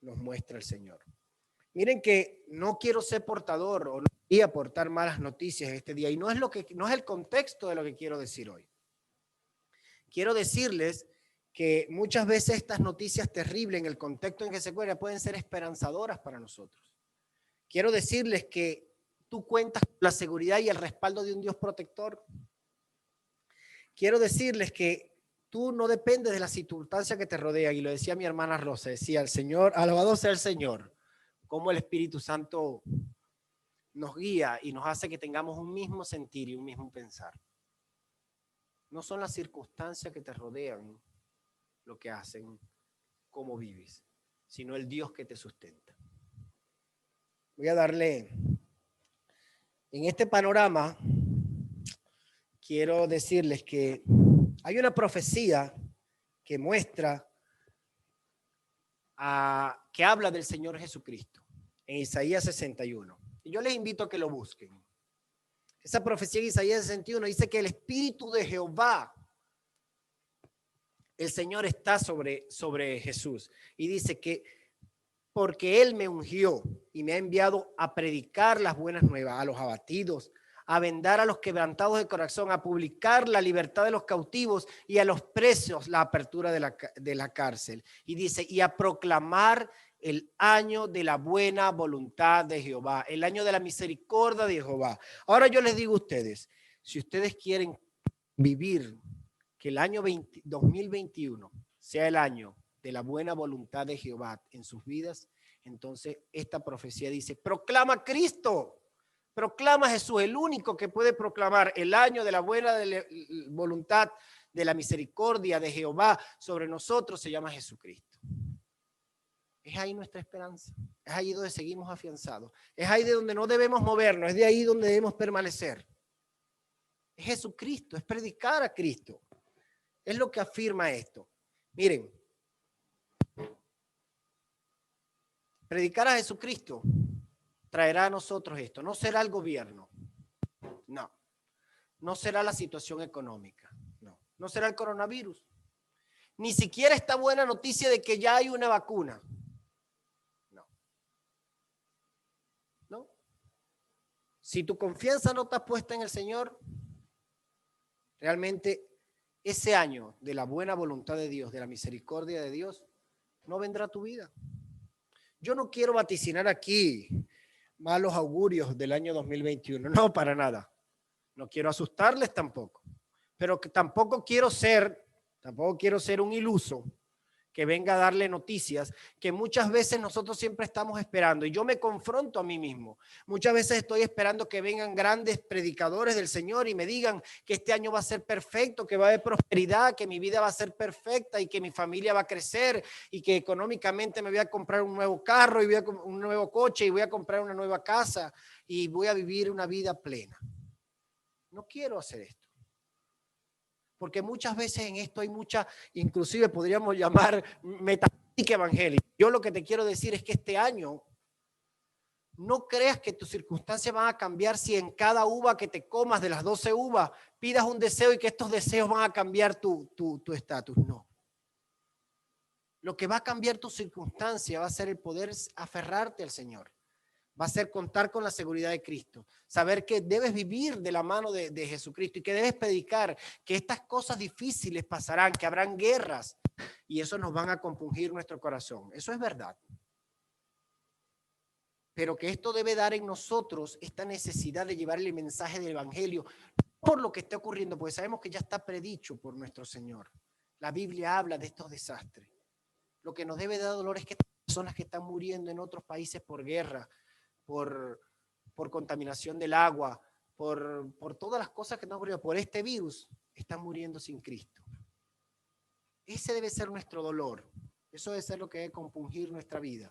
nos muestra el Señor. Miren que no quiero ser portador o no quería aportar malas noticias este día, y no es el contexto de lo que quiero decir hoy. Quiero decirles que muchas veces estas noticias terribles en el contexto en que se encuentran pueden ser esperanzadoras para nosotros. Quiero decirles que tú cuentas con la seguridad y el respaldo de un Dios protector. Quiero decirles que tú no dependes de la circunstancia que te rodea, y lo decía mi hermana Rosa, decía el Señor, alabado sea el Señor, cómo el Espíritu Santo nos guía y nos hace que tengamos un mismo sentir y un mismo pensar. No son las circunstancias que te rodean lo que hacen cómo vives, sino el Dios que te sustenta. Voy a darle, en este panorama, quiero decirles que hay una profecía que muestra, que habla del Señor Jesucristo, en Isaías 61. Y yo les invito a que lo busquen. Esa profecía en Isaías 61 dice que el Espíritu de Jehová, el Señor, está sobre Jesús. Y dice que porque Él me ungió y me ha enviado a predicar las buenas nuevas a los abatidos, a vendar a los quebrantados de corazón, a publicar la libertad de los cautivos y a los presos la apertura de la cárcel. Y dice, y a proclamar el año de la buena voluntad de Jehová, el año de la misericordia de Jehová. Ahora yo les digo a ustedes, si ustedes quieren vivir que el año 2021 sea el año de la buena voluntad de Jehová en sus vidas, entonces esta profecía dice, proclama a Cristo, proclama a Jesús, el único que puede proclamar el año de la buena voluntad, de la misericordia de Jehová sobre nosotros, se llama Jesucristo. Es ahí nuestra esperanza, es ahí donde seguimos afianzados, es ahí de donde no debemos movernos, es de ahí donde debemos permanecer. Es Jesucristo, es predicar a Cristo, es lo que afirma esto. Miren, predicar a Jesucristo traerá a nosotros esto, no será el gobierno, no será la situación económica, no será el coronavirus, ni siquiera esta buena noticia de que ya hay una vacuna. No. Si tu confianza no está puesta en el Señor, realmente ese año de la buena voluntad de Dios, de la misericordia de Dios, no vendrá a tu vida. Yo no quiero vaticinar aquí malos augurios del año 2021, no, para nada. No quiero asustarles tampoco, pero que tampoco quiero ser un iluso que venga a darle noticias que muchas veces nosotros siempre estamos esperando, y yo me confronto a mí mismo. Muchas veces estoy esperando que vengan grandes predicadores del Señor y me digan que este año va a ser perfecto, que va a haber prosperidad, que mi vida va a ser perfecta y que mi familia va a crecer y que económicamente me voy a comprar un nuevo carro y un nuevo coche y voy a comprar una nueva casa y voy a vivir una vida plena. No quiero hacer esto. Porque muchas veces en esto hay mucha, inclusive podríamos llamar metafísica evangélica. Yo lo que te quiero decir es que este año no creas que tus circunstancias van a cambiar si en cada uva que te comas de las 12 uvas pidas un deseo y que estos deseos van a cambiar tu estatus. No. Lo que va a cambiar tu circunstancia va a ser el poder aferrarte al Señor. Va a ser contar con la seguridad de Cristo, saber que debes vivir de la mano de Jesucristo y que debes predicar que estas cosas difíciles pasarán, que habrán guerras y eso nos van a compungir nuestro corazón. Eso es verdad. Pero que esto debe dar en nosotros esta necesidad de llevar el mensaje del evangelio, no por lo que está ocurriendo, porque sabemos que ya está predicho por nuestro Señor. La Biblia habla de estos desastres. Lo que nos debe dar dolor es que estas personas que están muriendo en otros países por guerra, por contaminación del agua, por todas las cosas que están ocurriendo, por este virus, están muriendo sin Cristo. Ese debe ser nuestro dolor. Eso debe ser lo que debe compungir nuestra vida.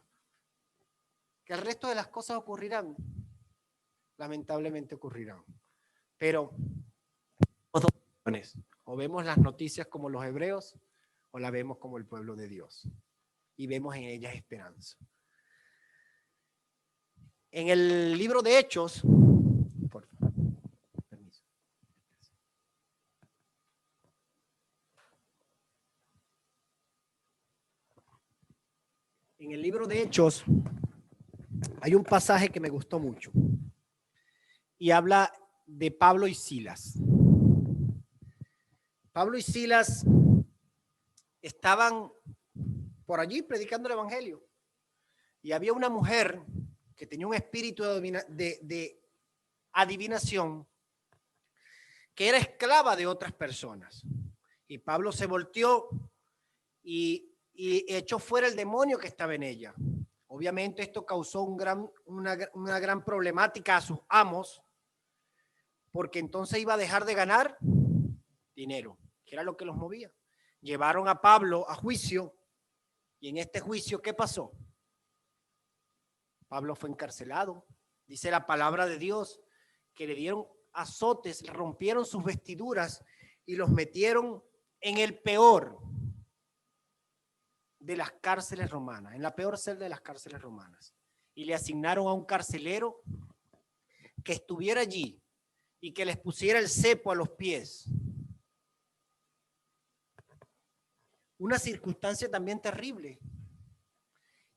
Que el resto de las cosas ocurrirán, lamentablemente ocurrirán. Pero o vemos las noticias como los hebreos o las vemos como el pueblo de Dios y vemos en ellas esperanza. En el libro de Hechos, por favor, permiso. En el libro de Hechos hay un pasaje que me gustó mucho y habla de Pablo y Silas. Pablo y Silas estaban por allí predicando el evangelio y había una mujer que tenía un espíritu de adivinación, que era esclava de otras personas. Y Pablo se volteó y echó fuera el demonio que estaba en ella. Obviamente esto causó una gran problemática a sus amos, porque entonces iba a dejar de ganar dinero, que era lo que los movía. Llevaron a Pablo a juicio y en este juicio, ¿qué pasó? Pablo fue encarcelado. Dice la palabra de Dios que le dieron azotes, rompieron sus vestiduras y los metieron en el peor de las cárceles romanas, en la peor celda de las cárceles romanas. Y le asignaron a un carcelero que estuviera allí y que les pusiera el cepo a los pies. Una circunstancia también terrible.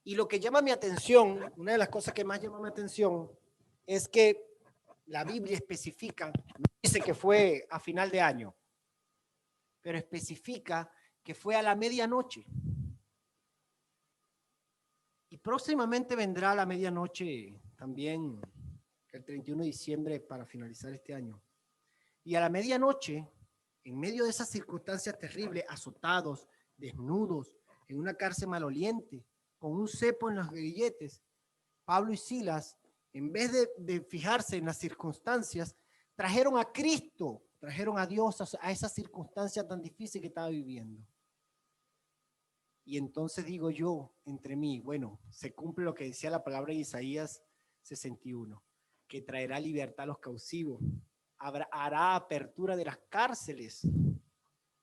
Y lo que llama mi atención, una de las cosas que más llama mi atención, es que la Biblia especifica, no dice que fue a final de año, pero especifica que fue a la medianoche. Y próximamente vendrá a la medianoche también, el 31 de diciembre para finalizar este año. Y a la medianoche, en medio de esas circunstancias terribles, azotados, desnudos, en una cárcel maloliente, con un cepo en los grilletes, Pablo y Silas, en vez de fijarse en las circunstancias, trajeron a Cristo, trajeron a Dios a esa circunstancia tan difícil que estaba viviendo. Y entonces digo yo, entre mí, bueno, se cumple lo que decía la palabra de Isaías 61, que traerá libertad a los cautivos, hará apertura de las cárceles.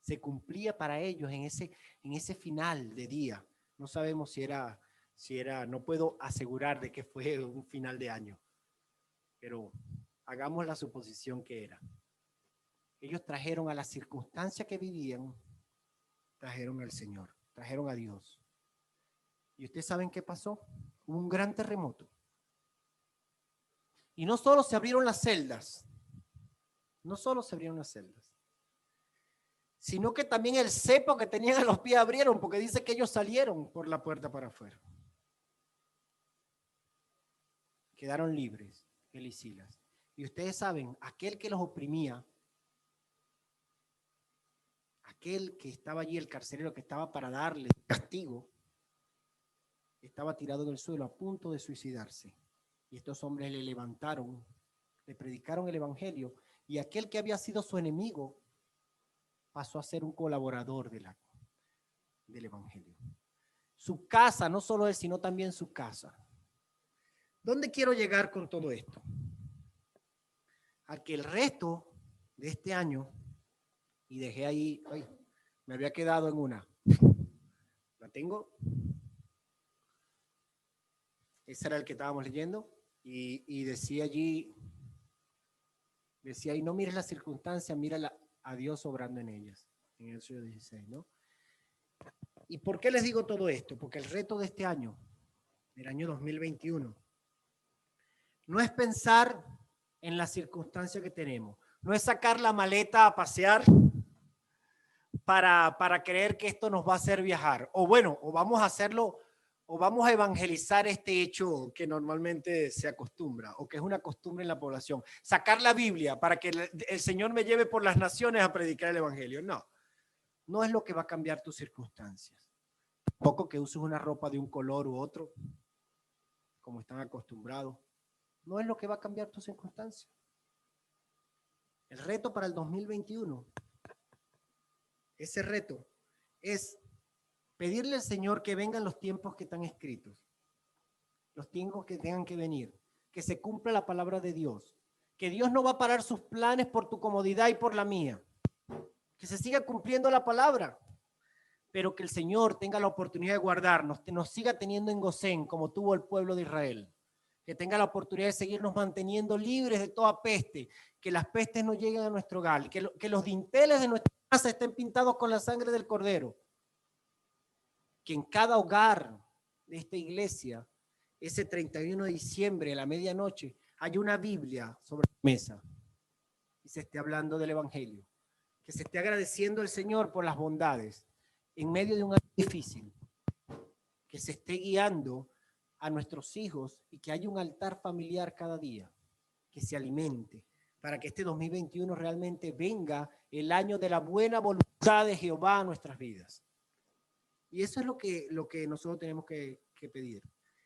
Se cumplía para ellos en ese final de día. No sabemos si era, no puedo asegurar de que fue un final de año, pero hagamos la suposición que era. Ellos trajeron a la circunstancia que vivían, trajeron al Señor, trajeron a Dios. ¿Y ustedes saben qué pasó? Hubo un gran terremoto. Y no solo se abrieron las celdas, sino que también el cepo que tenían a los pies abrieron, porque dice que ellos salieron por la puerta para afuera. Quedaron libres, él y Silas. Y ustedes saben, aquel que los oprimía, aquel que estaba allí, el carcelero que estaba para darle castigo, estaba tirado en el suelo a punto de suicidarse. Y estos hombres le levantaron, le predicaron el evangelio, y aquel que había sido su enemigo pasó a ser un colaborador del evangelio. Su casa, no solo él, sino también su casa. ¿Dónde quiero llegar con todo esto? A que el resto de este año, y dejé ahí, me había quedado en una. ¿La tengo? Ese era el que estábamos leyendo, y decía allí, y no mires las circunstancias, mira a Dios obrando en ellas, en el Éxodo 16, ¿no? ¿Y por qué les digo todo esto? Porque el reto de este año, del año 2021, no es pensar en las circunstancias que tenemos, no es sacar la maleta a pasear para creer que esto nos va a hacer viajar, o bueno, o vamos a hacerlo, o vamos a evangelizar este hecho que normalmente se acostumbra, o que es una costumbre en la población, sacar la Biblia para que el Señor me lleve por las naciones a predicar el evangelio. No es lo que va a cambiar tus circunstancias. Tampoco que uses una ropa de un color u otro, como están acostumbrados. No es lo que va a cambiar tus circunstancias. El reto para el 2021, ese reto es pedirle al Señor que vengan los tiempos que están escritos, los tiempos que tengan que venir, que se cumpla la palabra de Dios, que Dios no va a parar sus planes por tu comodidad y por la mía, que se siga cumpliendo la palabra, pero que el Señor tenga la oportunidad de guardarnos, que nos siga teniendo en Gosén como tuvo el pueblo de Israel, que tenga la oportunidad de seguirnos manteniendo libres de toda peste, que las pestes no lleguen a nuestro hogar, que los dinteles de nuestra casa estén pintados con la sangre del Cordero, que en cada hogar de esta iglesia, ese 31 de diciembre a la medianoche, haya una Biblia sobre la mesa y se esté hablando del evangelio, que se esté agradeciendo al Señor por las bondades en medio de un año difícil, que se esté guiando a nuestros hijos y que haya un altar familiar cada día, que se alimente, para que este 2021 realmente venga el año de la buena voluntad de Jehová a nuestras vidas. Y eso es lo que nosotros tenemos que pedir,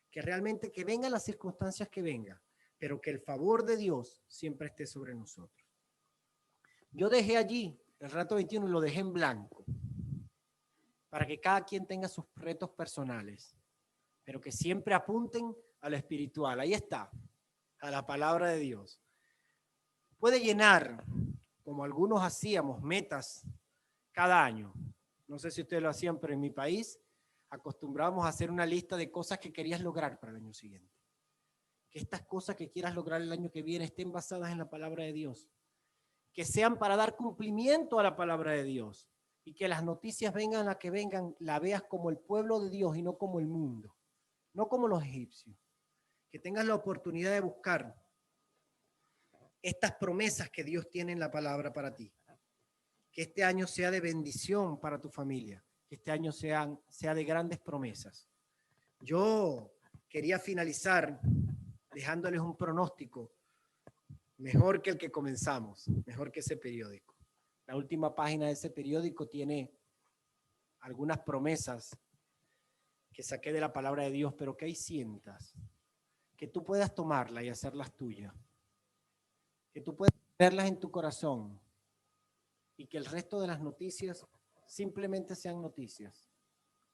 que realmente que vengan las circunstancias que vengan, pero que el favor de Dios siempre esté sobre nosotros. Yo dejé allí el reto 21 y lo dejé en blanco, para que cada quien tenga sus retos personales, pero que siempre apunten a lo espiritual. Ahí está, a la palabra de Dios. Puede llenar, como algunos hacíamos, metas cada año. No sé si ustedes lo hacían, pero en mi país acostumbrábamos a hacer una lista de cosas que querías lograr para el año siguiente. Que estas cosas que quieras lograr el año que viene estén basadas en la palabra de Dios. Que sean para dar cumplimiento a la palabra de Dios. Y que las noticias vengan a que vengan, la veas como el pueblo de Dios y no como el mundo. No como los egipcios. Que tengas la oportunidad de buscar estas promesas que Dios tiene en la palabra para ti. Que este año sea de bendición para tu familia. Que este año sea de grandes promesas. Yo quería finalizar dejándoles un pronóstico mejor que el que comenzamos, mejor que ese periódico. La última página de ese periódico tiene algunas promesas que saqué de la palabra de Dios, pero que ahí sientas, que tú puedas tomarlas y hacerlas tuyas, que tú puedas verlas en tu corazón y que el resto de las noticias simplemente sean noticias,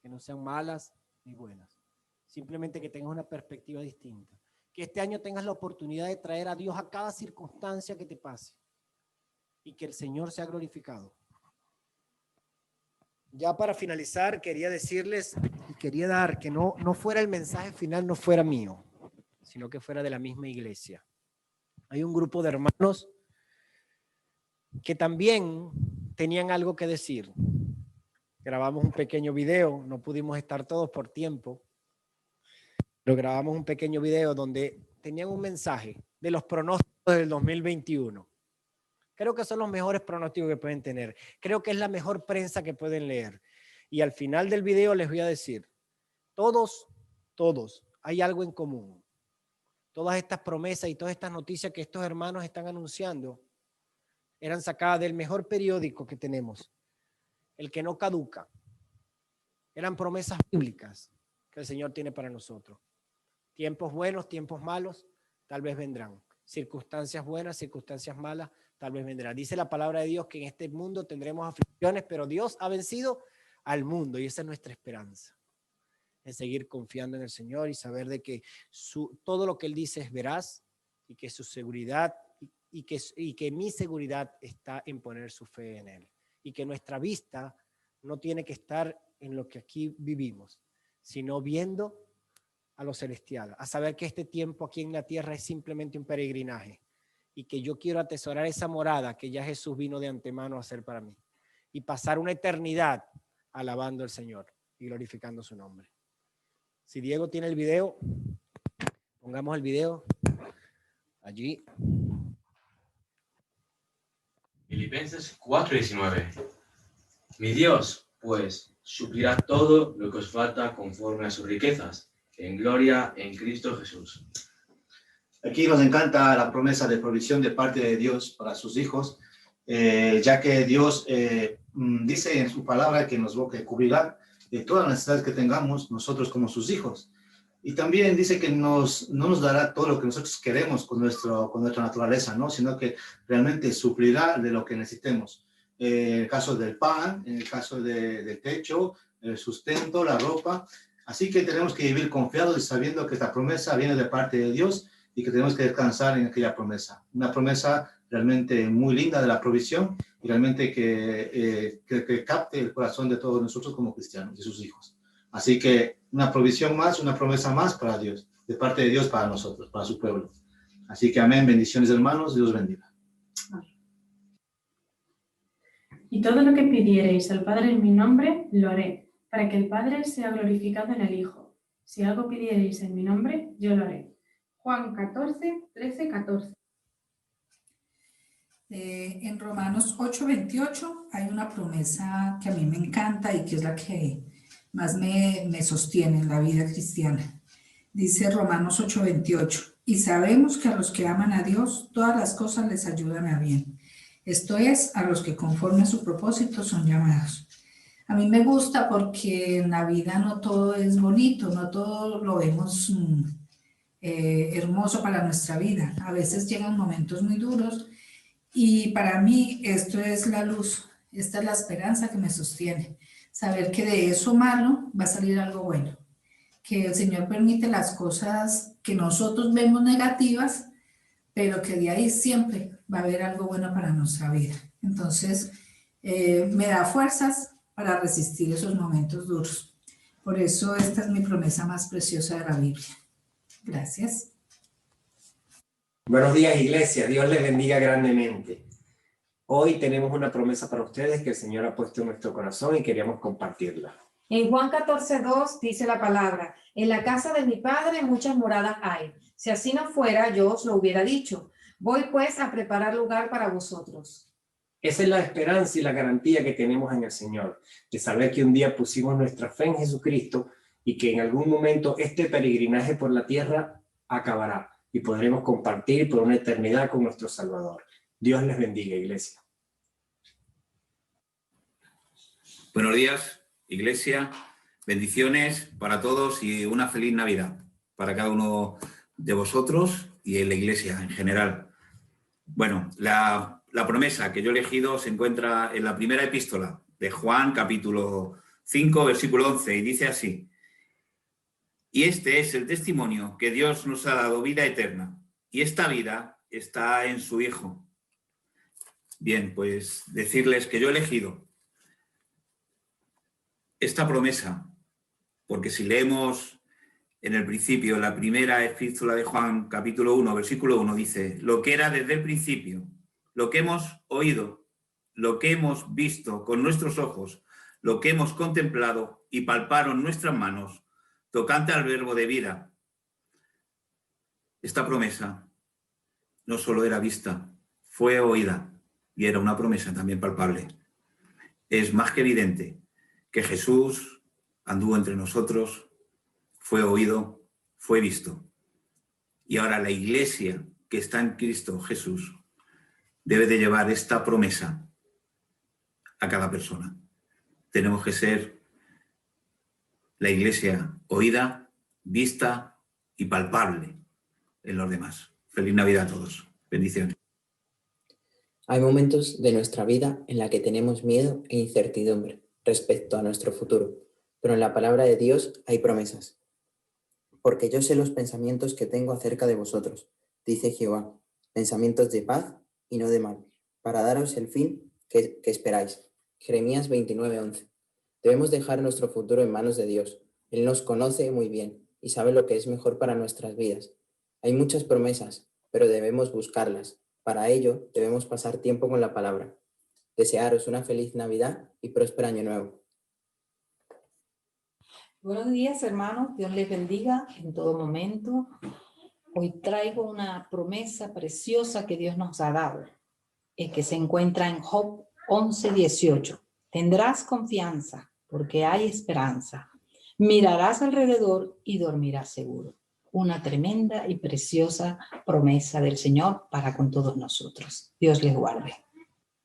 que no sean malas ni buenas, simplemente que tengas una perspectiva distinta, que este año tengas la oportunidad de traer a Dios a cada circunstancia que te pase y que el Señor sea glorificado. Ya para finalizar, quería decirles y quería dar que no fuera el mensaje final, no fuera mío, sino que fuera de la misma iglesia. Hay un grupo de hermanos que también tenían algo que decir. Grabamos un pequeño video, no pudimos estar todos por tiempo, pero grabamos un pequeño video donde tenían un mensaje de los pronósticos del 2021. Creo que son los mejores pronósticos que pueden tener. Creo que es la mejor prensa que pueden leer. Y al final del video les voy a decir, todos, hay algo en común. Todas estas promesas y todas estas noticias que estos hermanos están anunciando eran sacadas del mejor periódico que tenemos, el que no caduca. Eran promesas bíblicas que el Señor tiene para nosotros. Tiempos buenos, tiempos malos, tal vez vendrán. Circunstancias buenas, circunstancias malas, tal vez vendrán. Dice la palabra de Dios que en este mundo tendremos aflicciones, pero Dios ha vencido al mundo y esa es nuestra esperanza. En seguir confiando en el Señor y saber de que todo lo que Él dice es veraz y que su seguridad y que mi seguridad está en poner su fe en Él. Y que nuestra vista no tiene que estar en lo que aquí vivimos, sino viendo a lo celestial, a saber que este tiempo aquí en la tierra es simplemente un peregrinaje y que yo quiero atesorar esa morada que ya Jesús vino de antemano a hacer para mí y pasar una eternidad alabando al Señor y glorificando su nombre. Si Diego tiene el video, pongamos el video allí. Filipenses 4:19. Mi Dios, pues, suplirá todo lo que os falta conforme a sus riquezas, en gloria en Cristo Jesús. Aquí nos encanta la promesa de provisión de parte de Dios para sus hijos, ya que Dios dice en su palabra que nos cubrirá de todas las necesidades que tengamos nosotros como sus hijos. Y también dice que no nos dará todo lo que nosotros queremos con nuestra naturaleza, ¿no? Sino que realmente suplirá de lo que necesitemos. En el caso del pan, en el caso del techo, el sustento, la ropa. Así que tenemos que vivir confiados y sabiendo que esta promesa viene de parte de Dios y que tenemos que descansar en aquella promesa. Una promesa realmente muy linda de la provisión y realmente que capte el corazón de todos nosotros como cristianos y sus hijos. Así que una provisión más, una promesa más para Dios, de parte de Dios para nosotros, para su pueblo. Así que amén, bendiciones hermanos, Dios bendiga. Y todo lo que pidiereis al Padre en mi nombre, lo haré, para que el Padre sea glorificado en el Hijo. Si algo pidiereis en mi nombre, yo lo haré. Juan 14, 13, 14. En Romanos 8:28 hay una promesa que a mí me encanta y que es la que más me sostiene en la vida cristiana. Dice Romanos 8:28, y sabemos que a los que aman a Dios, todas las cosas les ayudan a bien. Esto es, a los que conforme a su propósito son llamados. A mí me gusta porque en la vida no todo es bonito, no todo lo vemos hermoso para nuestra vida. A veces llegan momentos muy duros y para mí esto es la luz, esta es la esperanza que me sostiene. Saber que de eso malo va a salir algo bueno, que el Señor permite las cosas que nosotros vemos negativas, pero que de ahí siempre va a haber algo bueno para nuestra vida. Entonces, me da fuerzas para resistir esos momentos duros. Por eso esta es mi promesa más preciosa de la Biblia. Gracias. Buenos días, iglesia. Dios les bendiga grandemente. Hoy tenemos una promesa para ustedes que el Señor ha puesto en nuestro corazón y queríamos compartirla. En Juan 14:2 dice la palabra, en la casa de mi Padre muchas moradas hay. Si así no fuera, yo os lo hubiera dicho. Voy pues a preparar lugar para vosotros. Esa es la esperanza y la garantía que tenemos en el Señor, de saber que un día pusimos nuestra fe en Jesucristo y que en algún momento este peregrinaje por la tierra acabará y podremos compartir por una eternidad con nuestro Salvador. Dios les bendiga, iglesia. Buenos días, iglesia. Bendiciones para todos y una feliz Navidad para cada uno de vosotros y en la Iglesia en general. Bueno, la promesa que yo he elegido se encuentra en la primera epístola de Juan, capítulo 5, versículo 11, y dice así: y este es el testimonio que Dios nos ha dado, vida eterna, y esta vida está en su Hijo. Bien, pues decirles que yo he elegido esta promesa, porque si leemos en el principio, en la primera epístola de Juan, capítulo 1, versículo 1, dice: lo que era desde el principio, lo que hemos oído, lo que hemos visto con nuestros ojos, lo que hemos contemplado y palparon nuestras manos, tocante al verbo de vida. Esta promesa no solo era vista, fue oída y era una promesa también palpable. Es más que evidente que Jesús anduvo entre nosotros, fue oído, fue visto. Y ahora la Iglesia que está en Cristo Jesús debe de llevar esta promesa a cada persona. Tenemos que ser la Iglesia oída, vista y palpable en los demás. Feliz Navidad a todos. Bendiciones. Hay momentos de nuestra vida en la que tenemos miedo e incertidumbre respecto a nuestro futuro, pero en la palabra de Dios hay promesas. Porque yo sé los pensamientos que tengo acerca de vosotros, dice Jehová, pensamientos de paz y no de mal, para daros el fin que esperáis. Jeremías 29:11. Debemos dejar nuestro futuro en manos de Dios. Él nos conoce muy bien y sabe lo que es mejor para nuestras vidas. Hay muchas promesas, pero debemos buscarlas. Para ello, debemos pasar tiempo con la palabra. Desearos una feliz Navidad y próspero Año Nuevo. Buenos días, hermanos. Dios les bendiga en todo momento. Hoy traigo una promesa preciosa que Dios nos ha dado, que se encuentra en Job 11:18. Tendrás confianza porque hay esperanza. Mirarás alrededor y dormirás seguro. Una tremenda y preciosa promesa del Señor para con todos nosotros. Dios les guarde.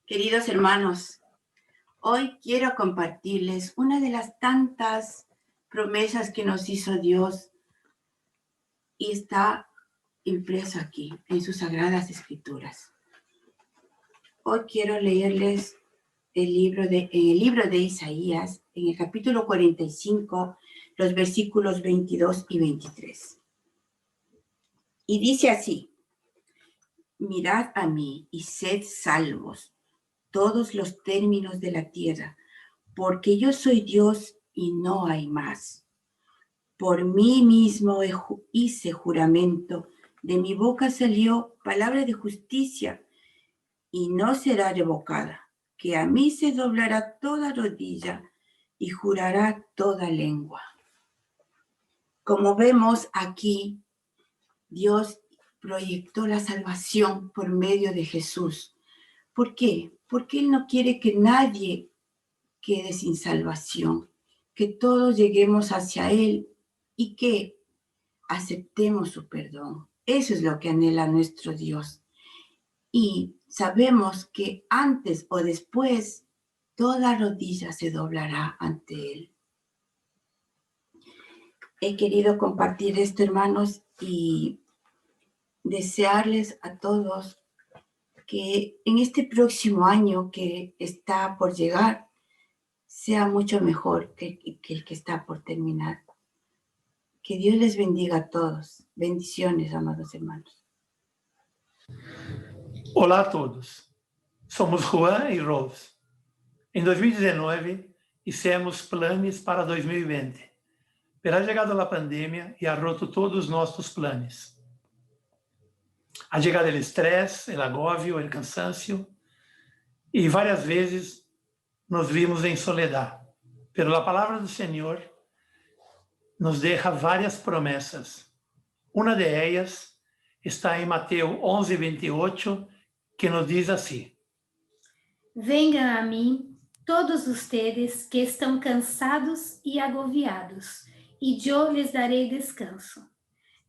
Queridos hermanos, hoy quiero compartirles una de las tantas promesas que nos hizo Dios y está impreso aquí en sus sagradas escrituras. Hoy quiero leerles el libro de Isaías, en el capítulo 45, los versículos 22 y 23. Y dice así: mirad a mí y sed salvos todos los términos de la tierra, porque yo soy Dios y no hay más. Por mí mismo hice juramento, de mi boca salió palabra de justicia y no será revocada, que a mí se doblará toda rodilla y jurará toda lengua. Como vemos aquí, Dios proyectó la salvación por medio de Jesús. ¿Por qué? Porque Él no quiere que nadie quede sin salvación, que todos lleguemos hacia Él y que aceptemos su perdón. Eso es lo que anhela nuestro Dios. Y sabemos que antes o después toda rodilla se doblará ante Él. He querido compartir esto, hermanos, y desearles a todos que en este próximo año que está por llegar sea mucho mejor que el que está por terminar. Que Dios les bendiga a todos. Bendiciones, amados hermanos. Olá a todos. Somos Juan e Rose. Em 2019, hicimos planos para 2020. Pero ha chegado a pandemia e ha roto todos os nossos planos. Ha chegado o estresse, o agóvio, o cansancio, e várias vezes nos vimos em soledad. Pero a palavra do Senhor nos deixa várias promessas. Uma de ellas está em Mateus 11:28, que nos diz assim: Venham a mim todos ustedes que estão cansados e agobiados, e eu les darei descanso.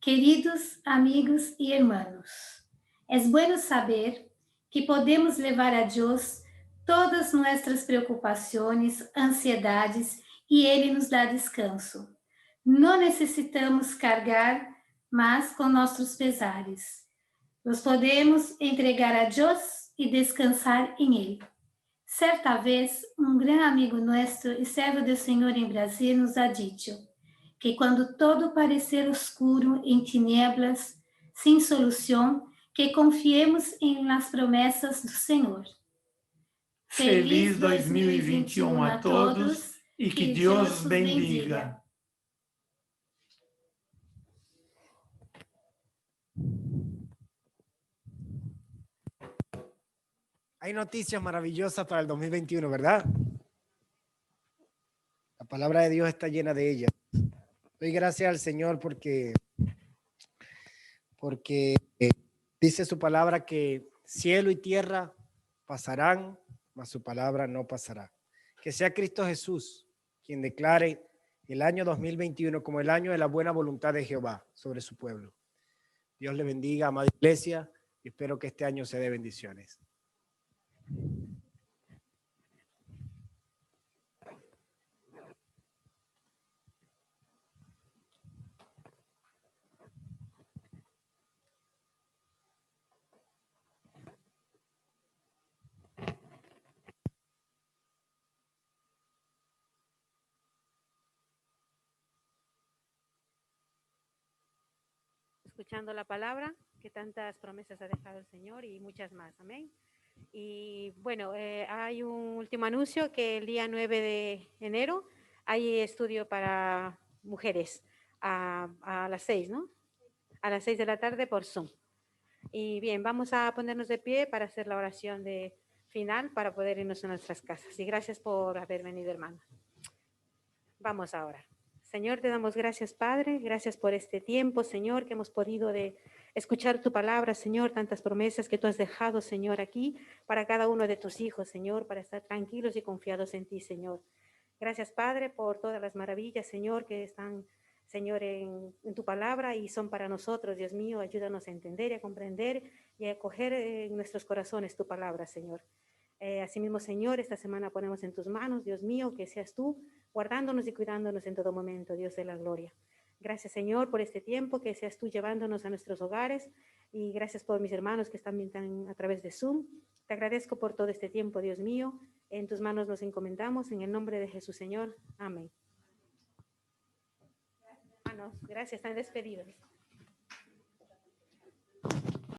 Queridos amigos y hermanos, es bueno saber que podemos levar a Dios todas nuestras preocupaciones, ansiedades e Ele nos dá descanso. Não necessitamos carregar mais com nossos pesares. Los podemos entregar a Deus e descansar em Ele. Certa vez, um grande amigo nosso e servo do Senhor em Brasil nos ha dicho que quando todo parecer oscuro, em tinieblas, sem solução, que confiemos em las promessas do Senhor. Feliz 2021 a todos e que Deus os bendiga. Hay noticias maravillosas para el 2021, ¿verdad? La palabra de Dios está llena de ellas. Doy gracias al Señor porque dice su palabra que cielo y tierra pasarán, mas su palabra no pasará. Que sea Cristo Jesús quien declare el año 2021 como el año de la buena voluntad de Jehová sobre su pueblo. Dios le bendiga, amada iglesia, y espero que este año se dé bendiciones. Escuchando la palabra, que tantas promesas ha dejado el Señor y muchas más, amén. Y bueno, hay un último anuncio que el día 9 de enero hay estudio para mujeres a las 6, ¿no? A las 6 de la tarde por Zoom. Y bien, vamos a ponernos de pie para hacer la oración de final para poder irnos a nuestras casas. Y gracias por haber venido, hermano. Vamos a orar. Señor, te damos gracias, Padre, gracias por este tiempo, Señor, que hemos podido escuchar tu palabra, Señor, tantas promesas que tú has dejado, Señor, aquí para cada uno de tus hijos, Señor, para estar tranquilos y confiados en ti, Señor. Gracias, Padre, por todas las maravillas, Señor, que están, Señor, en tu palabra y son para nosotros, Dios mío. Ayúdanos a entender y a comprender y a acoger en nuestros corazones tu palabra, Señor. Asimismo, Señor, esta semana ponemos en tus manos, Dios mío, que seas tú guardándonos y cuidándonos en todo momento, Dios de la gloria. Gracias, Señor, por este tiempo, que seas tú llevándonos a nuestros hogares, y gracias por mis hermanos que están a través de Zoom. Te agradezco por todo este tiempo, Dios mío. En tus manos nos encomendamos, en el nombre de Jesús, Señor. Amén. Hermanos, gracias, están despedidos.